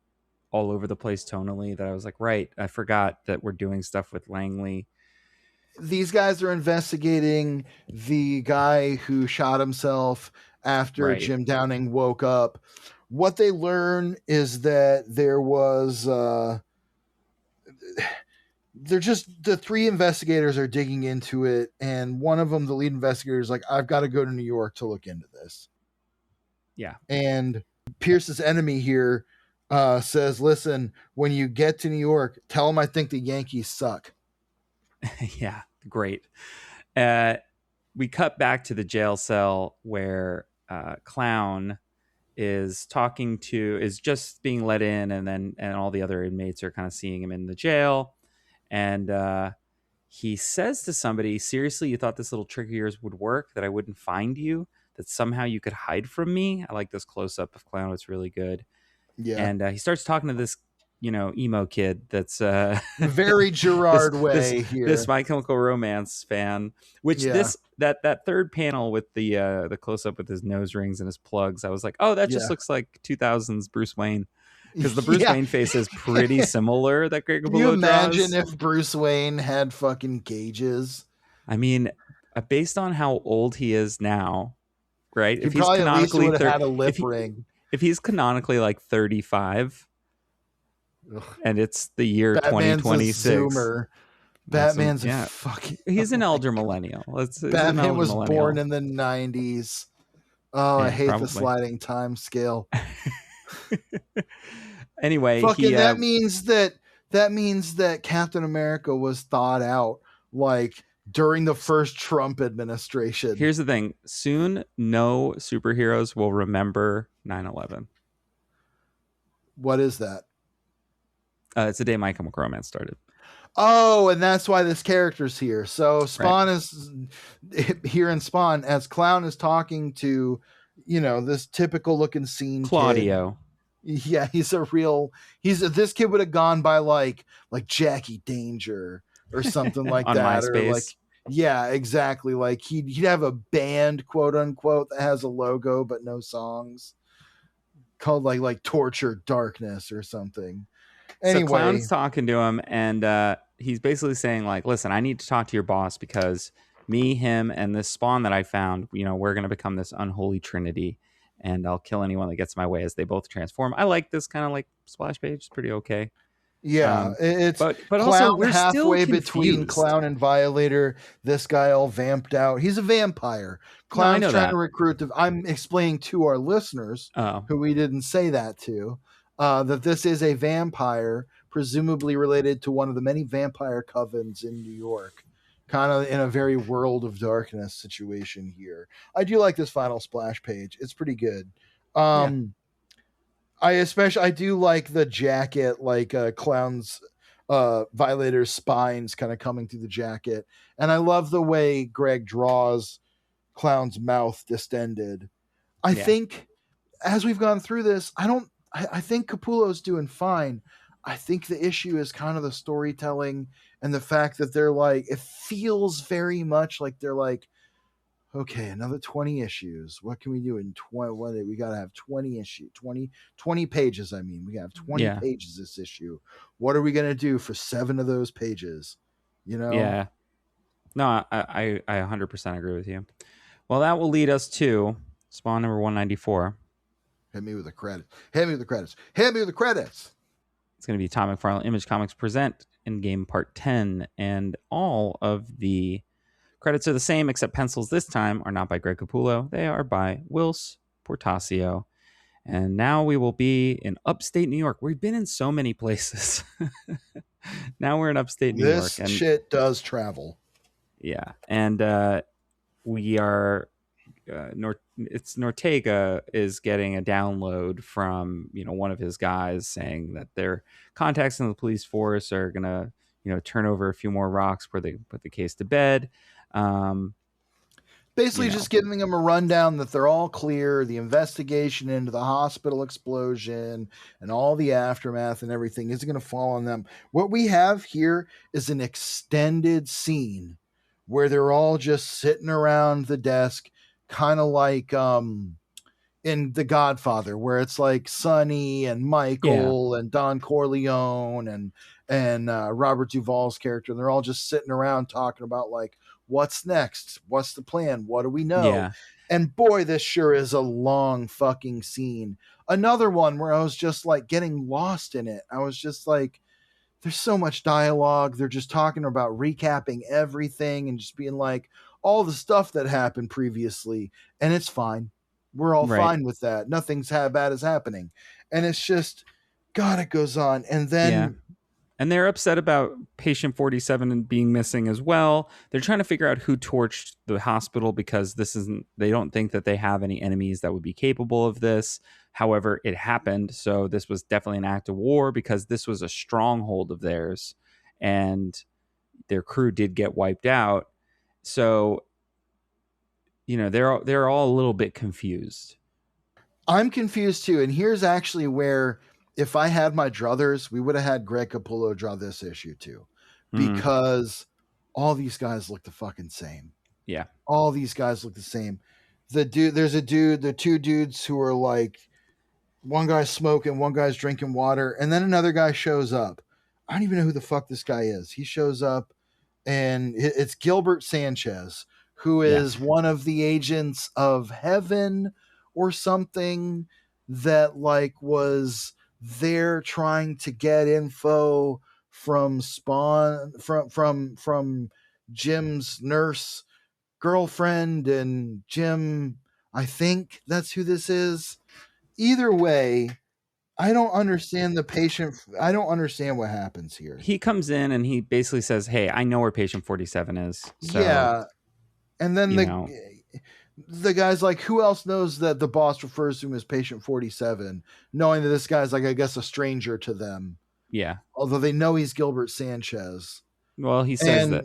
all over the place tonally that I was like, right, I forgot that we're doing stuff with Langley. These guys are investigating the guy who shot himself after Right. Jim Downing woke up. What they learn is that there was they're just the three investigators are digging into it, and one of them, the lead investigator, is like, I've got to go to New York to look into this. Yeah. And Pierce's enemy here says, listen, when you get to New York, tell him I think the Yankees suck. Yeah, great. We cut back to the jail cell where Clown is just being let in, and all the other inmates are kind of seeing him in the jail, and he says to somebody, seriously, you thought this little trick of yours would work, that I wouldn't find you, that somehow you could hide from me? I like this close-up of Clown. It's really good. Yeah. And he starts talking to this emo kid that's very Gerard way here. This My Chemical Romance fan, which that third panel with the close up with his nose rings and his plugs, I was like, oh, that just looks like 2000s Bruce Wayne, because the Bruce Wayne face is pretty similar that Greg Capullo Can you imagine draws. if Bruce Wayne had fucking gauges? I mean, based on how old he is now, right? He probably at least would have had a lip ring. If he's canonically like 35, ugh, and it's the year Batman's 2026. Batman's a fucking... He's an elder millennial. Batman was born in the 90s. Oh, yeah, I hate probably. The sliding time scale. Anyway, fucking that means that Captain America was thought out like during the first Trump administration. Here's the thing. Soon, no superheroes will remember 9/11. What is that? It's the day My Chemical Romance started. Oh, and that's why this character's here. So Spawn is here in Spawn as Clown is talking to, this typical looking scene Claudio. Kid. Yeah, this kid would have gone by like Jackie Danger or something like on that. MySpace. Or like, yeah, exactly. Like he'd have a band, quote unquote, that has a logo but no songs. called like Tortured Darkness or something. So Anyway, Clown's talking to him, and he's basically saying, like, listen, I need to talk to your boss because me, him, and this spawn that I found, we're going to become this unholy trinity, and I'll kill anyone that gets in my way as they both transform. I like this kind of like splash page. It's pretty okay. yeah, Um, it's but also, Clown we're still halfway between confused. Clown and Violator. This guy all vamped out. He's a vampire. No, I Clown's know trying to that. recruit the. I'm explaining to our listeners Oh, who we didn't say that to, that this is a vampire, presumably related to one of the many vampire covens in New York. Kind of in a very World of Darkness situation here. I do like this final splash page. It's pretty good. yeah, I do like the jacket, like Clown's Violator's spines kind of coming through the jacket. And I love the way Greg draws Clown's mouth distended. I yeah, think as we've gone through this, I think Capullo's doing fine. I think the issue is kind of the storytelling and the fact that they're like, it feels very much like they're like, okay, another 20 issues. What can we do in 20? What, we got to have 20 issue, 20 pages. I mean, we have 20 yeah, pages this issue. What are we going to do for 7 of those pages? You know, yeah. No, I 100% agree with you. Well, that will lead us to spawn number 194. hit me with the credits. Hit me with the credits. Hit me with the credits. It's going to be Tom McFarlane Image Comics present Endgame Part 10, and all of the credits are the same, except pencils this time are not by Greg Capullo. They are by Whilce Portacio. And now we will be in upstate New York. We've been in so many places. Now we're in upstate New York. This And shit does travel. yeah. And we are it's Nortega is getting a download from one of his guys saying that their contacts in the police force are gonna turn over a few more rocks where they put the case to bed. Um, you Basically, know, just giving them a rundown that they're all clear. The investigation into the hospital explosion and all the aftermath and everything isn't going to fall on them. What we have here is an extended scene where they're all just sitting around the desk, kind of like in The Godfather, where it's like Sonny and yeah, Michael and Don Corleone and Robert Duvall's character. And they're all just sitting around talking about like what's next, what's the plan, what do we know? yeah, And boy, this sure is a long fucking scene. Another one where I was just like getting lost in it. I was just like, there's so much dialogue. They're just talking about recapping everything and just being like all the stuff that happened previously, and it's fine. We're all right, fine with that. Nothing's bad is happening, and it's just God. It goes on, and yeah. then And they're upset about patient 47 and being missing as well. They're trying to figure out who torched the hospital because they don't think that they have any enemies that would be capable of this. However, it happened. So this was definitely an act of war because this was a stronghold of theirs and their crew did get wiped out. So, they're all a little bit confused. I'm confused too. And here's actually where, if I had my druthers, we would have had Greg Capullo draw this issue too, Mm, because all these guys look the fucking same. yeah. All these guys look the same. The two dudes who are like, one guy's smoking, one guy's drinking water, and then another guy shows up. I don't even know who the fuck this guy is. He shows up, and it's Gilbert Sanchez, who Yeah. is one of the agents of heaven or something that like was there trying to get info from Spawn from Jim's nurse girlfriend and Jim. I think that's who this is. Either way, I don't understand the patient. I don't understand what happens here. He comes in and he basically says, "Hey, I know where patient 47 is." So, Yeah, and then you know, the guy's like, who else knows that the boss refers to him as patient 47, knowing that this guy's like, I guess, a stranger to them, yeah. although they know he's Gilbert Sanchez. Well, he says that,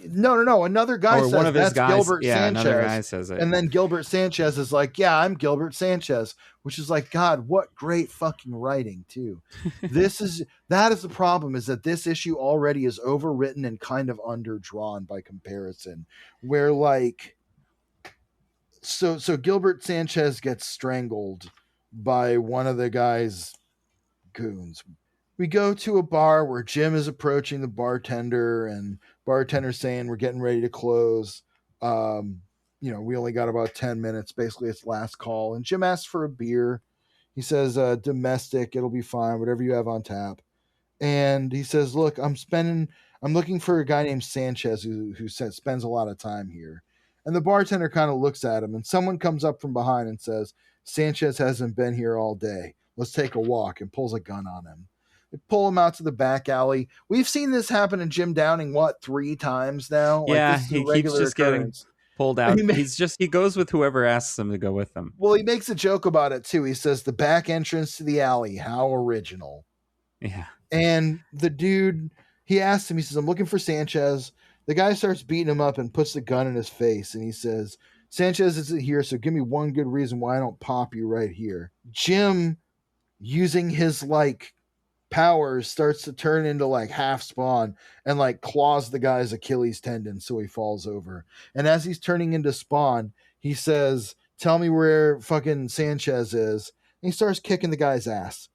And no, another guy or one says of his that's guys, Gilbert yeah, another guy Sanchez. says it. And then Gilbert Sanchez is like, yeah, I'm Gilbert Sanchez, which is like, God, what great fucking writing too. That is the problem, is that this issue already is overwritten and kind of underdrawn by comparison, where like, so Gilbert Sanchez gets strangled by one of the guy's goons. We go to a bar where Jim is approaching the bartender, and bartender's saying we're getting ready to close. We only got about 10 minutes. Basically, it's last call. And Jim asks for a beer. He says, domestic, it'll be fine, whatever you have on tap. And he says, "Look, I'm looking for a guy named Sanchez who spends a lot of time here." And the bartender kind of looks at him, and someone comes up from behind and says, "Sanchez hasn't been here all day. Let's take a walk," and pulls a gun on him. They pull him out to the back alley. We've seen this happen to Jim Downing, 3 times now? Like, Yeah, this is a he keeps regular just getting occurrence. pulled He out. ma- He goes with whoever asks him to go with him. well, he makes a joke about it too. He says, "The back entrance to the alley, how original." Yeah. And the dude, he asks him, he says, "I'm looking for Sanchez." The guy starts beating him up and puts the gun in his face. And he says, "Sanchez isn't here, so give me one good reason why I don't pop you right here." Jim, using his powers, starts to turn into half spawn and claws the guy's Achilles tendon so he falls over. And as he's turning into spawn, he says, "Tell me where fucking Sanchez is." And he starts kicking the guy's ass.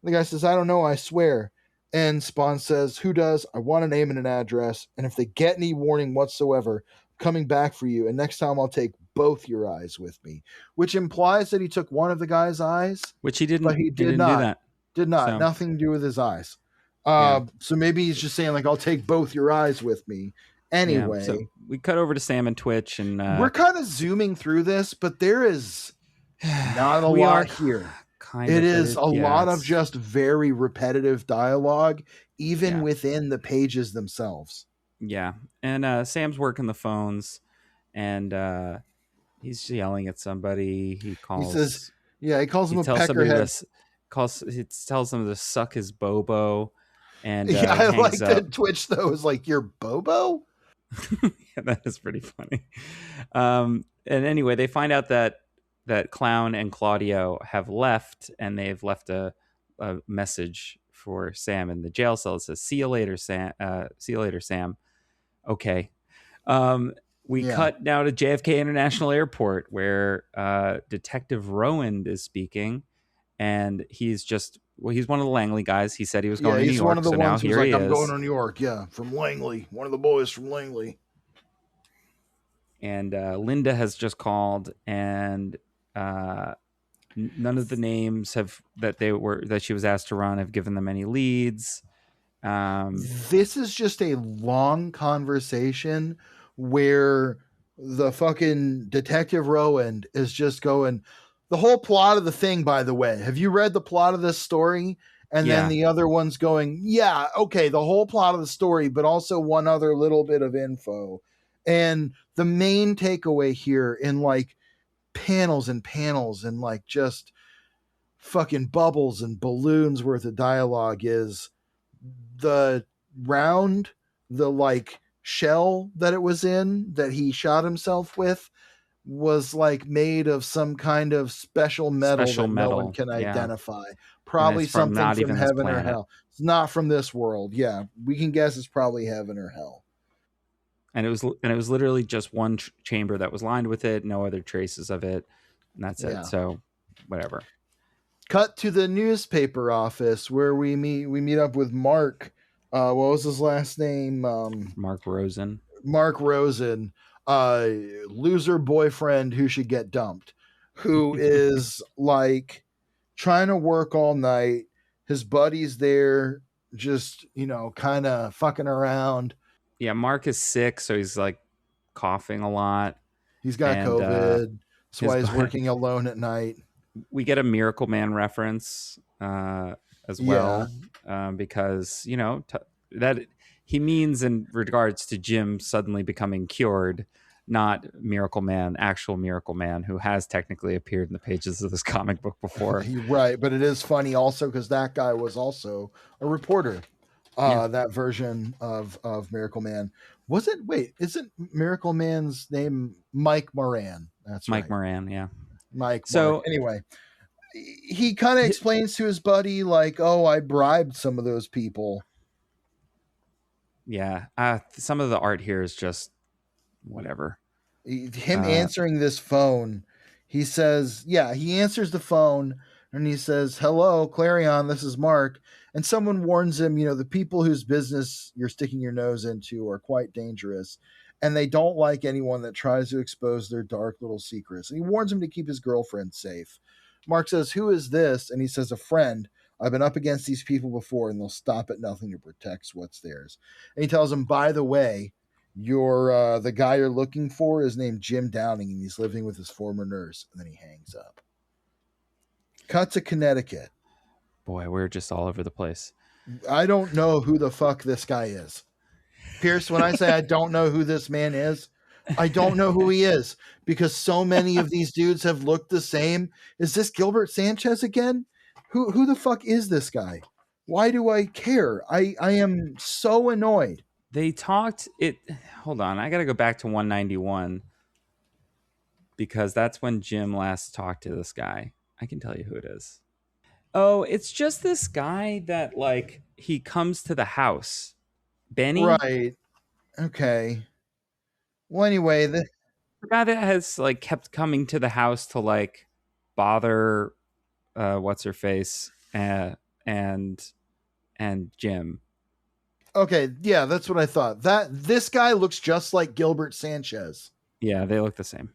The guy says, "I don't know, I swear." And Spawn says, "Who does? I want a name and an address. And if they get any warning whatsoever, I'm coming back for you. And next time I'll take both your eyes with me." Which implies that he took one of the guy's eyes, Which he didn't. but he He did didn't do not. that. Did not. So Nothing to do with his eyes. yeah, So maybe he's just saying, "I'll take both your eyes with me." yeah. Anyway, So we cut over to Sam and Twitch, and we're kind of zooming through this, but there is not a we are lot here. kind It of, but is a lot of just very repetitive dialogue, even yeah, within the pages themselves. yeah. And Sam's working the phones, and he's yelling at somebody. He says, yeah, he calls He him a tells somebody peckerhead. he tells them to suck his bobo, and Yeah, he I hangs like up. that Twitch, though, is like, "You're Bobo?" Yeah, that is pretty funny. And anyway, they find out that Clown and Claudio have left, and they've left a message for Sam in the jail cell. It says, "See you later, Sam. See you later, Sam." Okay. Um, we Yeah. cut now to JFK International Airport, where Detective Rowan is speaking, and he's one of the Langley guys. He said he was Yeah, going to New he's one York, of the so now ones who's here like, he "I'm going is. to New York." Yeah, from Langley. One of the boys from Langley. And Linda has just called, and none of the names that she was asked to run have given them any leads. This is just a long conversation where the fucking Detective Rowan is just going, the whole plot of the thing, by the way. Have you read the plot of this story? And then Yeah, the other one's going, "Yeah, okay, the whole plot of the story, but also one other little bit of info." And the main takeaway here in panels and panels and just fucking bubbles and balloons worth of dialogue is the round, the shell that it was in that he shot himself with was made of some kind of special metal special that no one metal. can Yeah, identify. and Probably it's from something not from even this heaven or planet. hell. It's not from this world. Yeah, we can guess it's probably heaven or hell. And it was literally just one chamber that was lined with it, no other traces of it, and that's it. Yeah. So, whatever. Cut to the newspaper office where we meet up with Mark. What was his last name? Mark Rosen. Mark Rosen, loser boyfriend who should get dumped, who is trying to work all night. His buddy's there, just kind of fucking around. Yeah, Mark is sick, so he's coughing a lot, He's got and COVID. That's his why he's working alone at night. we get a Miracle Man reference as Yeah. well, because that he means in regards to Jim suddenly becoming cured, not actual Miracle Man, who has technically appeared in the pages of this comic book before. You're right, but it is funny also because that guy was also a reporter. Yeah. That version of Miracle Man. Was it? Wait, isn't Miracle Man's name Mike Moran? That's Mike right. Moran, yeah. Mike. So Mark. Anyway, he kind of explains to his buddy "Oh, I bribed some of those people." yeah, some of the art here is just whatever. Him answering this phone, he says, "Yeah." He answers the phone, And he says, "Hello, Clarion, this is Mark." And someone warns him, the people whose business you're sticking your nose into are quite dangerous. And they don't like anyone that tries to expose their dark little secrets. And he warns him to keep his girlfriend safe. Mark says, "Who is this?" And he says, "A friend. I've been up against these people before, and they'll stop at nothing to protect what's theirs." And he tells him, "By the way, the guy you're looking for is named Jim Downing, and he's living with his former nurse." And then he hangs up. Cut to Connecticut. Boy, we're just all over the place. I don't know who the fuck this guy is. Pierce, when I say I don't know who this man is, I don't know who he is because so many of these dudes have looked the same. Is this Gilbert Sanchez again? Who the fuck is this guy? Why do I care? I am so annoyed. They talked it. Hold on, I got to go back to 191 because that's when Jim last talked to this guy. I can tell you who it is. Oh, it's just this guy that like he comes to the house. Benny, Right. Okay. Well, anyway, the guy that has like kept coming to the house to like bother what's her face and Jim. okay, yeah, that's what I thought. That this guy looks just like Gilbert Sanchez. Yeah, they look the same.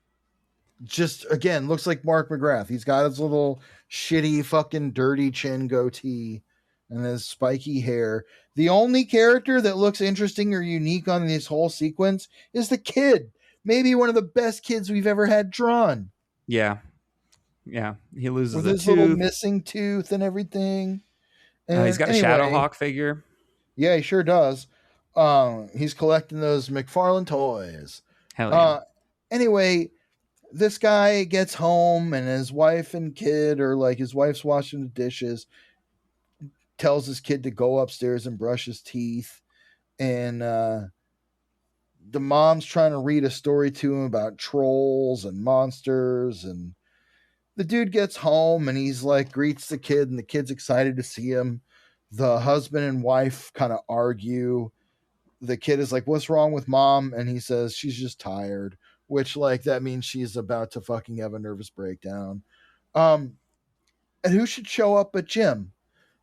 Just again looks like Mark McGrath. He's got his little shitty fucking dirty chin goatee and his spiky hair. The only character that looks interesting or unique on this whole sequence is the kid. Maybe one of the best kids we've ever had drawn. Yeah. Yeah. He loses With a his little tooth. missing tooth and everything. He's And got a anyway, Shadowhawk figure. yeah, he sure does. He's collecting those McFarlane toys. Hell yeah. Uh, anyway, this guy gets home and his wife and kid, or like his wife's washing the dishes, tells his kid to go upstairs and brush his teeth. And the mom's trying to read a story to him about trolls and monsters. And the dude gets home and he's like, greets the kid, and the kid's excited to see him. The husband and wife kind of argue. The kid is like, "What's wrong with mom?" And he says, "She's just tired," which like that means she's about to fucking have a nervous breakdown. Um, and who should show up but Jim?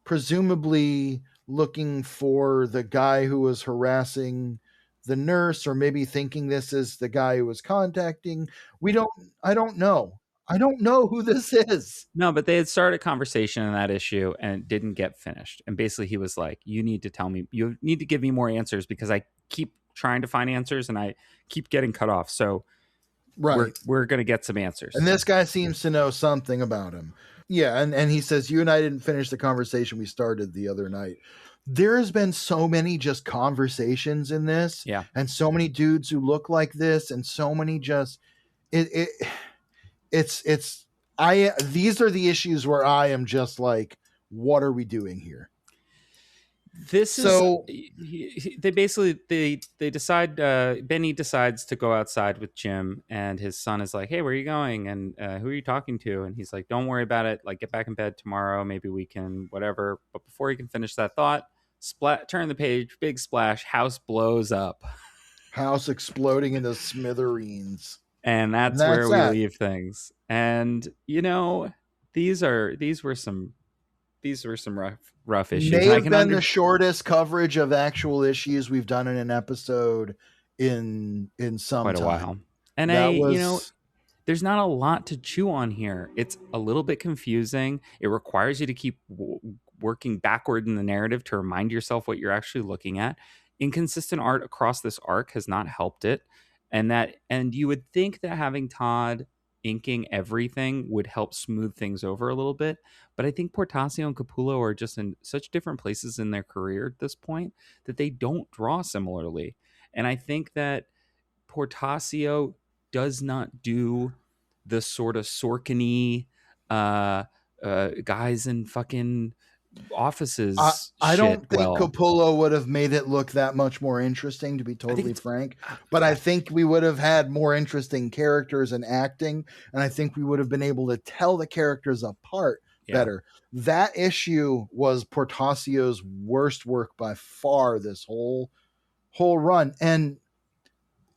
Presumably looking for the guy who was harassing the nurse, or maybe thinking this is the guy who was contacting. We don't, I don't know. I don't know who this is. No, but they had started a conversation on that issue and it didn't get finished. And basically he was like, you need to tell me, you need to give me more answers because I keep trying to find answers and I keep getting cut off. So Right. we're going to get some answers. And this guy seems to know something about him. Yeah, and he says, "You and I didn't finish the conversation we started the other night." There has been so many just conversations in this, Yeah. and so many dudes who look like this, and so many just it it's I these are the issues where I am just like, what are we doing here? This So is they basically they decide Benny decides to go outside with Jim and his son is like, hey, where are you going, and who are you talking to? And he's like, don't worry about it, like get back in bed tomorrow, maybe we can whatever. But before he can finish that thought, turn the page, big splash, house blows up. house exploding into smithereens. And that's And where that's we that. leave things. And these were some rough issues. May And I have can been the shortest coverage of actual issues we've done in an episode in some quite a time. while. And That was there's not a lot to chew on here. It's a little bit confusing. It requires you to keep working backward in the narrative to remind yourself what you're actually looking at. Inconsistent art across this arc has not helped it. And you would think that having Todd inking everything would help smooth things over a little bit. But I think Portasio and Capullo are just in such different places in their career at this point that they don't draw similarly. And I think that Portasio does not do the sort of Sorkin-y guys in fucking offices I shit don't think well. Capullo would have made it look that much more interesting, to be I think totally it's frank. But I think we would have had more interesting characters and acting, and I think we would have been able to tell the characters apart better. That issue was Portasio's worst work by far this whole run. And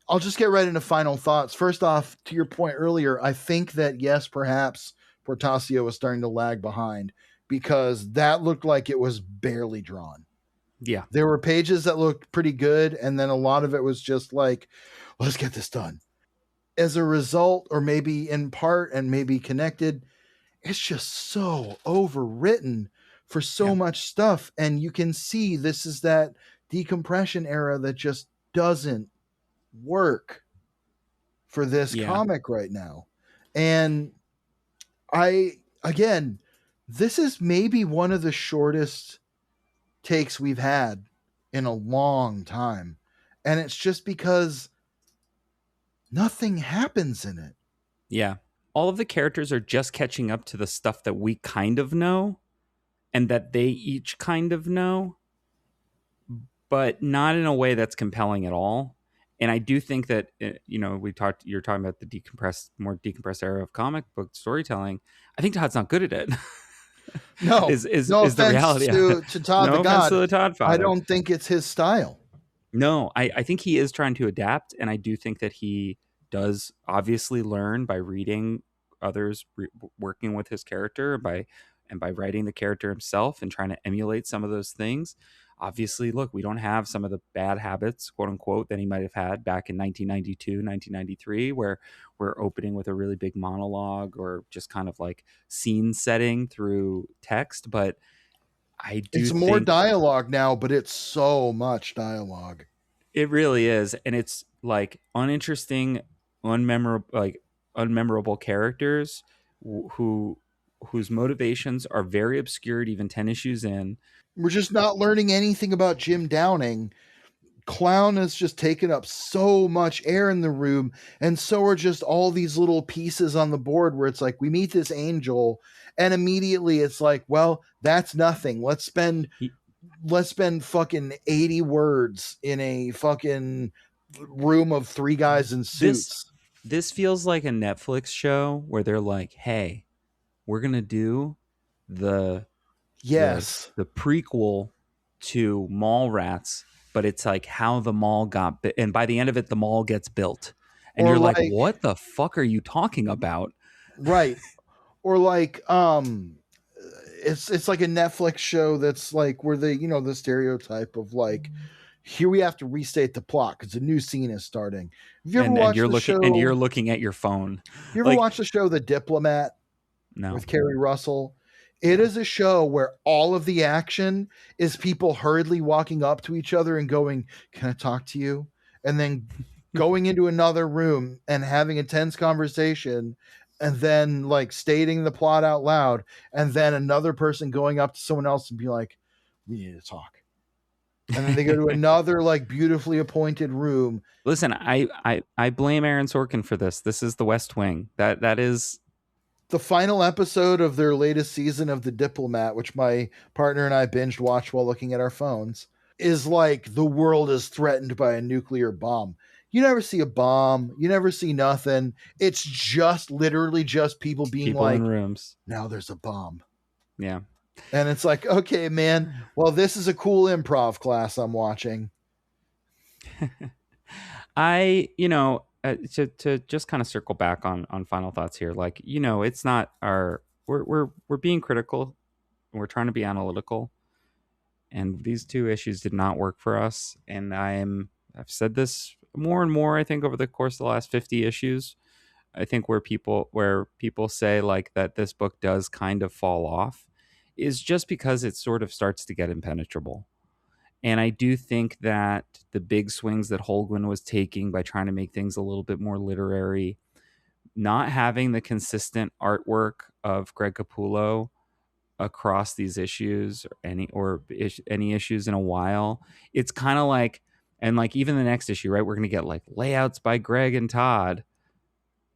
I'll just get right into final thoughts. First off, to your point earlier, I think that yes, perhaps Portasio was starting to lag behind, because that looked like it was barely drawn. Yeah. There were pages that looked pretty good, and then a lot of it was just like, let's get this done. As a result, or maybe in part and maybe connected, it's just so overwritten for so Yeah. much stuff. And you can see this is that decompression era that just doesn't work for this Yeah. comic right now. And again, this is maybe one of the shortest takes we've had in a long time. And it's just because nothing happens in it. Yeah. All of the characters are just catching up to the stuff that we kind of know and that they each kind of know, but not in a way that's compelling at all. And I do think that you're talking about the more decompressed era of comic book storytelling. I think Todd's not good at it. No, no Is the offense reality of it. to Todd the No offense to God. the Todd I father. don't think it's his style. No, I think he is trying to adapt, and I do think that he does obviously learn by reading others working with his character, and by writing the character himself and trying to emulate some of those things. Obviously, look, we don't have some of the bad habits, quote unquote, that he might have had back in 1992, 1993, where we're opening with a really big monologue or just kind of like scene setting through text. But I do It's more think dialogue now, but it's so much dialogue. it really is, and it's like uninteresting, unmemorable characters who whose motivations are very obscured even 10 issues in. We're just not learning anything about Jim Downing. Clown has just taken up so much air in the room, and so are just all these little pieces on the board where it's like we meet this angel, and immediately it's like, well, that's nothing. He, Let's spend fucking 80 words in a fucking room of three guys in this suits. this feels like a Netflix show where they're like, "Hey, we're going to do the the Yes. the prequel to Mallrats, but it's like how the mall got and by the end of it the mall gets built." And Or you're like, like, "What the fuck are you talking about?" right. Or like, it's like a Netflix show that's like where the stereotype of like, here we have to restate the plot because a new scene is starting. Have you ever And watched the you're show? looking at your phone. You ever Like, watched the show The Diplomat no. with Kerry Russell? It No. is a show where all of the action is people hurriedly walking up to each other and going, "Can I talk to you?" And then going into another room and having a tense conversation, and then like stating the plot out loud, and then another person going up to someone else and be like, "We need to talk." And then they go to another like beautifully appointed room. Listen, I blame Aaron Sorkin for this. This is the West Wing. That is The final episode of their latest season of The Diplomat, which my partner and I binged watched while looking at our phones, is like the world is threatened by a nuclear bomb. You never see a bomb, you never see nothing. It's just literally just people being people in like, rooms. now there's a bomb. Yeah. And it's like, okay, man, well, this is a cool improv class I'm watching. To just kind of circle back on final thoughts here, like, it's not our we're being critical, we're trying to be analytical, and these two issues did not work for us. And I've said this more and more, I think, over the course of the last 50 issues. I think where people say like that this book does kind of fall off is just because it sort of starts to get impenetrable. And I do think that the big swings that Holguin was taking by trying to make things a little bit more literary, not having the consistent artwork of Greg Capullo across these issues or any issues in a while, it's kind of like, and like even the next issue, right? We're going to get like layouts by Greg and Todd.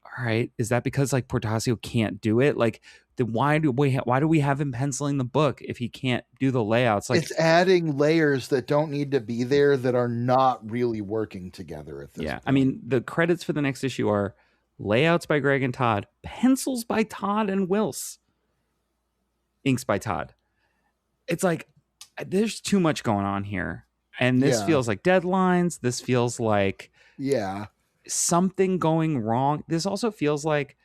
All right, is that because like Portasio can't do it? Like, then why do we have him penciling the book if he can't do the layouts? Like, It's adding layers that don't need to be there, that are not really working together at this yeah, point. I mean, the credits for the next issue are layouts by Greg and Todd, pencils by Todd and Wills, inks by Todd. It's like there's too much going on here, and this Yeah. feels like deadlines. This feels like Yeah. something going wrong. This also feels like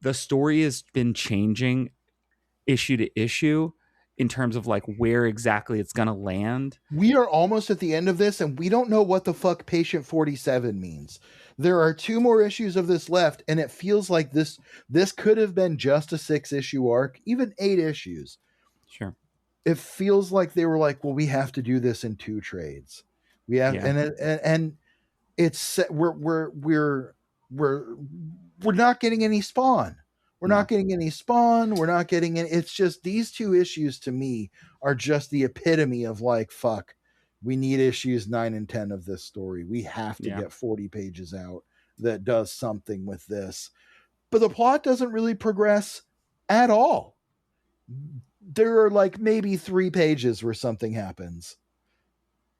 the story has been changing issue to issue in terms of like where exactly it's going to land. We are almost at the end of this, and we don't know what the fuck Patient 47 means. There are 2 more issues of this left, and it feels like this could have been just a 6-issue arc, even 8 issues. Sure. It feels like they were like, well, we have to do this in 2 trades. We have, Yeah. and it's we're not getting any Spawn. We're No. not getting any Spawn. We're not getting any. It's just these 2 issues to me are just the epitome of like, fuck, we need issues 9 and 10 of this story. We have to Yeah. get 40 pages out that does something with this. But the plot doesn't really progress at all. There are like maybe 3 pages where something happens.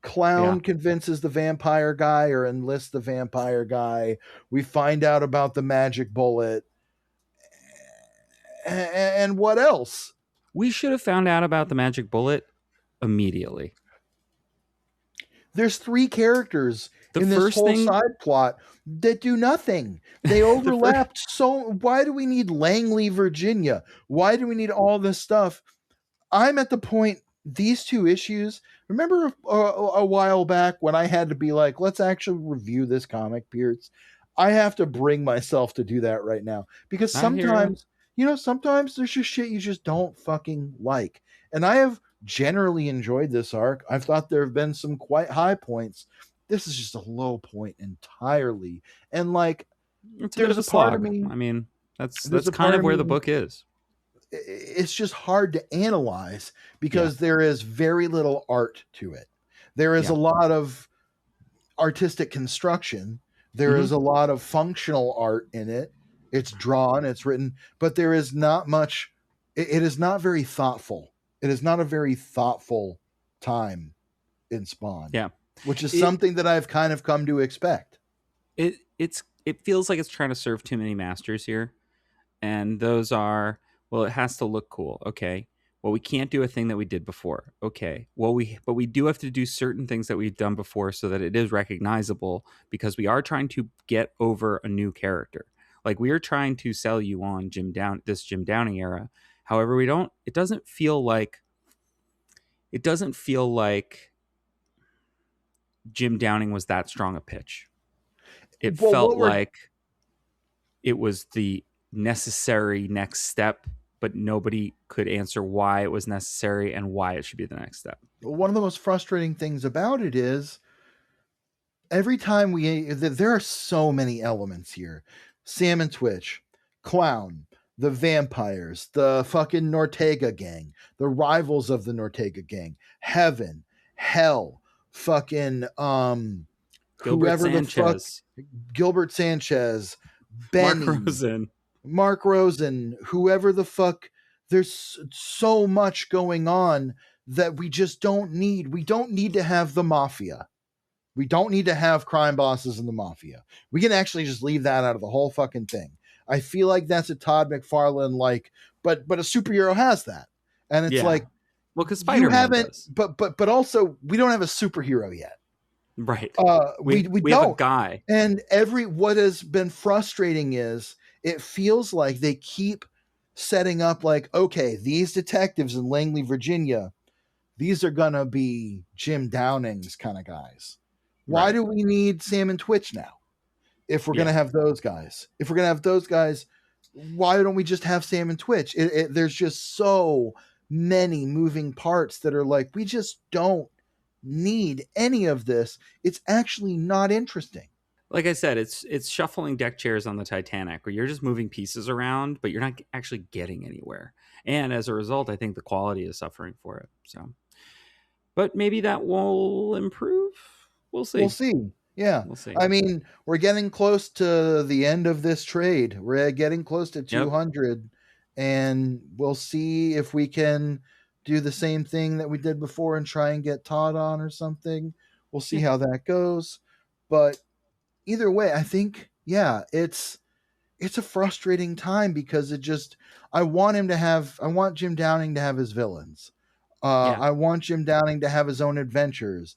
Clown convinces the vampire guy or enlists the vampire guy. We find out about the magic bullet. And what else? We should have found out about the magic bullet immediately. There's 3 characters The in this first whole thing, side plot that do nothing. They overlapped. So why do we need Langley, Virginia? Why do we need all this stuff? I'm at the point, these 2 issues, remember a while back when I had to be like, let's actually review this comic, Pierce? I have to bring myself to do that right now because sometimes, sometimes there's just shit you just don't fucking like. And I have generally enjoyed this arc. I've thought there have been some quite high points. This is just a low point entirely. And like, it's a bit of a slog. I mean, that's kind of where the book is. It's just hard to analyze because there is very little art to it. There is a lot of artistic construction. There is a lot of functional art in it. It's drawn, it's written, but there is not much. It is not very thoughtful. It is not a very thoughtful time in Spawn. Yeah. Which is something that I've kind of come to expect. It feels like it's trying to serve too many masters here. And those are, well, it has to look cool. Okay. Well, we can't do a thing that we did before. Okay. Well, but we do have to do certain things that we've done before so that it is recognizable because we are trying to get over a new character. Like we are trying to sell you on this Jim Downing era. However, it doesn't feel like Jim Downing was that strong a pitch. It felt like it was the necessary next step, but nobody could answer why it was necessary and why it should be the next step. One of the most frustrating things about it is every time there are so many elements here. Sam and Twitch, Clown, the vampires, the fucking Nortega gang, the rivals of the Nortega gang, Heaven, Hell, fucking whoever the fuck, Gilbert Sanchez, Benny, Mark Rosen, whoever the fuck. There's so much going on that we just don't need. We don't need to have the mafia. We don't need to have crime bosses in the mafia. We can actually just leave that out of the whole fucking thing. I feel like that's a Todd McFarlane but a superhero has that, and it's like, well, because Spider-Man does. But also we don't have a superhero yet, right? We don't have a guy, and what has been frustrating is it feels like they keep setting up like, okay, these detectives in Langley, Virginia, these are gonna be Jim Downing's kind of guys. Why do we need Sam and Twitch now? If we're going to have those guys, why don't we just have Sam and Twitch? There's just so many moving parts that are like, we just don't need any of this. It's actually not interesting. Like I said, it's shuffling deck chairs on the Titanic where you're just moving pieces around, but you're not actually getting anywhere. And as a result, I think the quality is suffering for it. So, but maybe that will improve. We'll see. Yeah. We'll see. I mean, we're getting close to the end of this trade. We're getting close to 200, and we'll see if we can do the same thing that we did before and try and get Todd on or something. We'll see how that goes. But either way, I think, it's a frustrating time because I want Jim Downing to have his villains. I want Jim Downing to have his own adventures.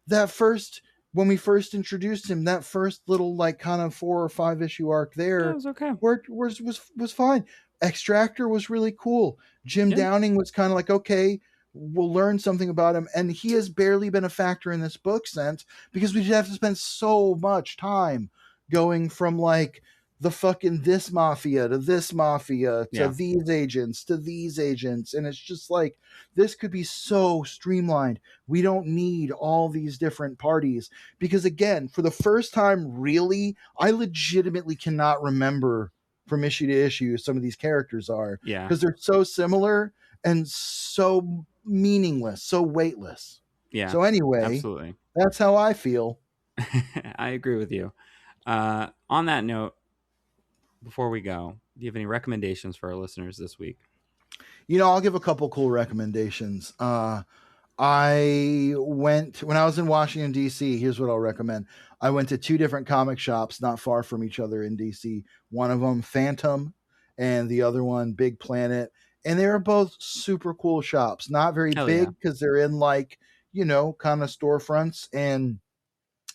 That first when we first introduced him, that first little like kind of 4 or 5 issue arc Yeah, it there was okay. was fine. Extractor was really cool. Jim Yeah. Downing was kind of like, okay, we'll learn something about him, and he has barely been a factor in this book since, because we just have to spend so much time going from like the fucking this mafia to this mafia to Yeah. these agents to these agents, and it's just like this could be so streamlined. We don't need all these different parties, because again, for the first time, really, I legitimately cannot remember from issue to issue some of these characters are, Yeah. because they're so similar and so meaningless, so weightless. Yeah. So anyway, Absolutely. that's how I feel. I agree with you. On that note, before we go, do you have any recommendations for our listeners this week? I'll give a couple cool recommendations. I went when I was in Washington, D.C. Here's what I'll recommend. I went to 2 different comic shops not far from each other in D.C. One of them, Fantom, and the other one, Big Planet. And they were both super cool shops. Not very Hell yeah. big because they're in like, kind of storefronts,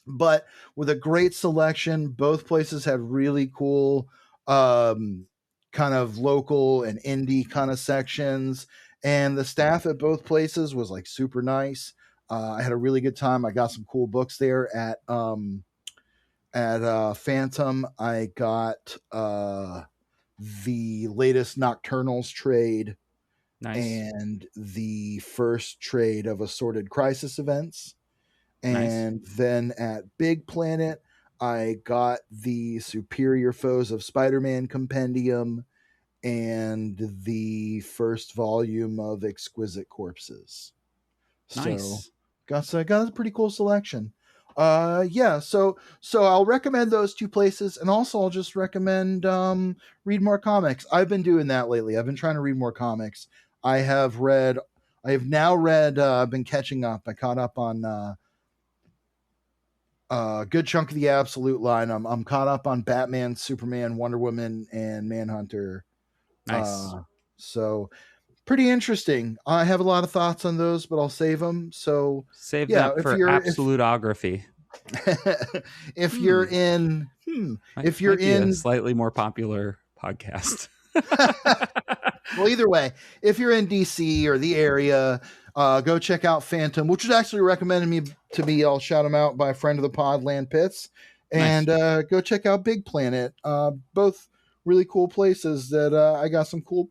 but with a great selection. Both places had really cool kind of local and indie kind of sections, and the staff at both places was like super nice. I had a really good time. I got some cool books there at Fantom. I got the latest Nocturnals trade Nice. and the first trade of Assorted Crisis Events. Nice. And then at Big Planet, I got the Superior Foes of Spider-Man compendium and the first volume of Exquisite Corpses. Nice. So got a pretty cool selection. Yeah, so I'll recommend those 2 places, and also I'll just recommend read more comics. I've been doing that lately. I've been trying to read more comics. I have now read been catching up. I caught up on a good chunk of the Absolute line. I'm caught up on Batman, Superman, Wonder Woman, and Manhunter. Nice. So pretty interesting. I have a lot of thoughts on those, but I'll save them. So Save yeah, that for absolutography. if you're in, if you're might be in a slightly more popular podcast. well, either way, if you're in DC or the area, go check out Fantom, which was actually recommended to me. I'll shout him out by a friend of the pod, Land Pitts, and go check out Big Planet. Both really cool places that I got some cool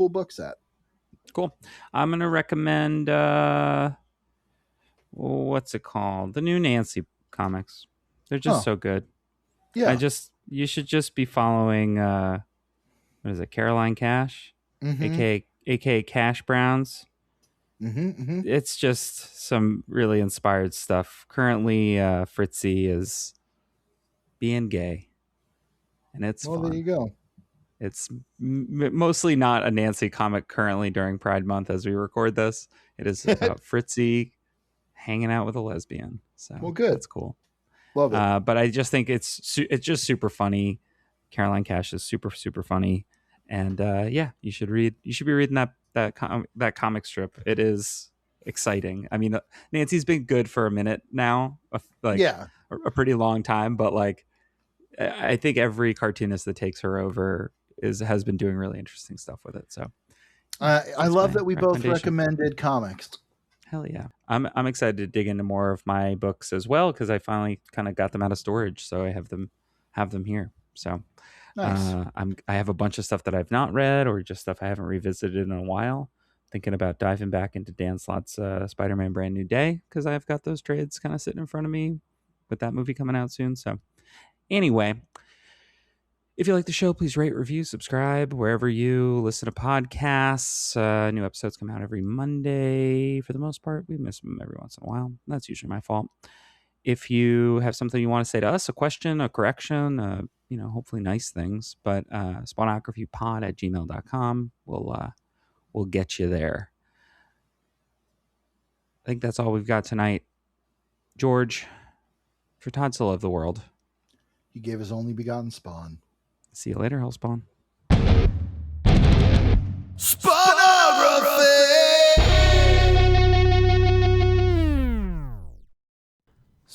books at. Cool. I'm gonna recommend what's it called? The new Nancy comics. They're just so good. Yeah. You should just be following what is it, Caroline Cash, aka Cash Browns. It's just some really inspired stuff. Currently, Fritzy is being gay, and it's fun. There you go. It's mostly not a Nancy comic currently during Pride Month as we record this. It is about Fritzy hanging out with a lesbian. So good. That's cool. Love it. But I just think it's just super funny. Caroline Cash is super, super funny. And yeah, you should be reading that comic strip. It is exciting. I mean, Nancy's been good for a minute now, a pretty long time, but like I think every cartoonist that takes her over has been doing really interesting stuff with it. So I love that we both recommended comics. Hell yeah. I'm excited to dig into more of my books as well, because I finally kind of got them out of storage, so I have them here. So nice. I have a bunch of stuff that I've not read, or just stuff I haven't revisited in a while. Thinking about diving back into Dan Slott's Spider-Man Brand New Day, because I've got those trades kind of sitting in front of me with that movie coming out soon. So anyway, if you like the show, please rate, review, subscribe wherever you listen to podcasts. New episodes come out every Monday for the most part. We miss them every once in a while. That's usually my fault. If you have something you want to say to us, a question, a correction, hopefully nice things, but spawnographypod@gmail.com. We'll get you there. I think that's all we've got tonight. George, for Todd Still of the world, he gave his only begotten Spawn. See you later, Hellspawn. Spawnography!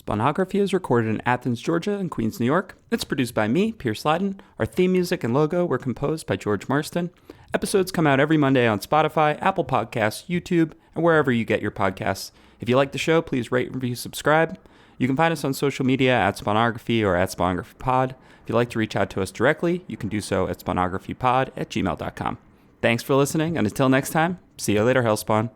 Spawnography is recorded in Athens, Georgia, and Queens, New York. It's produced by me, Pierce Lyden. Our theme music and logo were composed by George Marston. Episodes come out every Monday on Spotify, Apple Podcasts, YouTube, and wherever you get your podcasts. If you like the show, please rate, review, subscribe. You can find us on social media at Spawnography or at SpawnographyPod. If you'd like to reach out to us directly, you can do so at spawnographypod@gmail.com. Thanks for listening, and until next time, see you later, Hellspawn.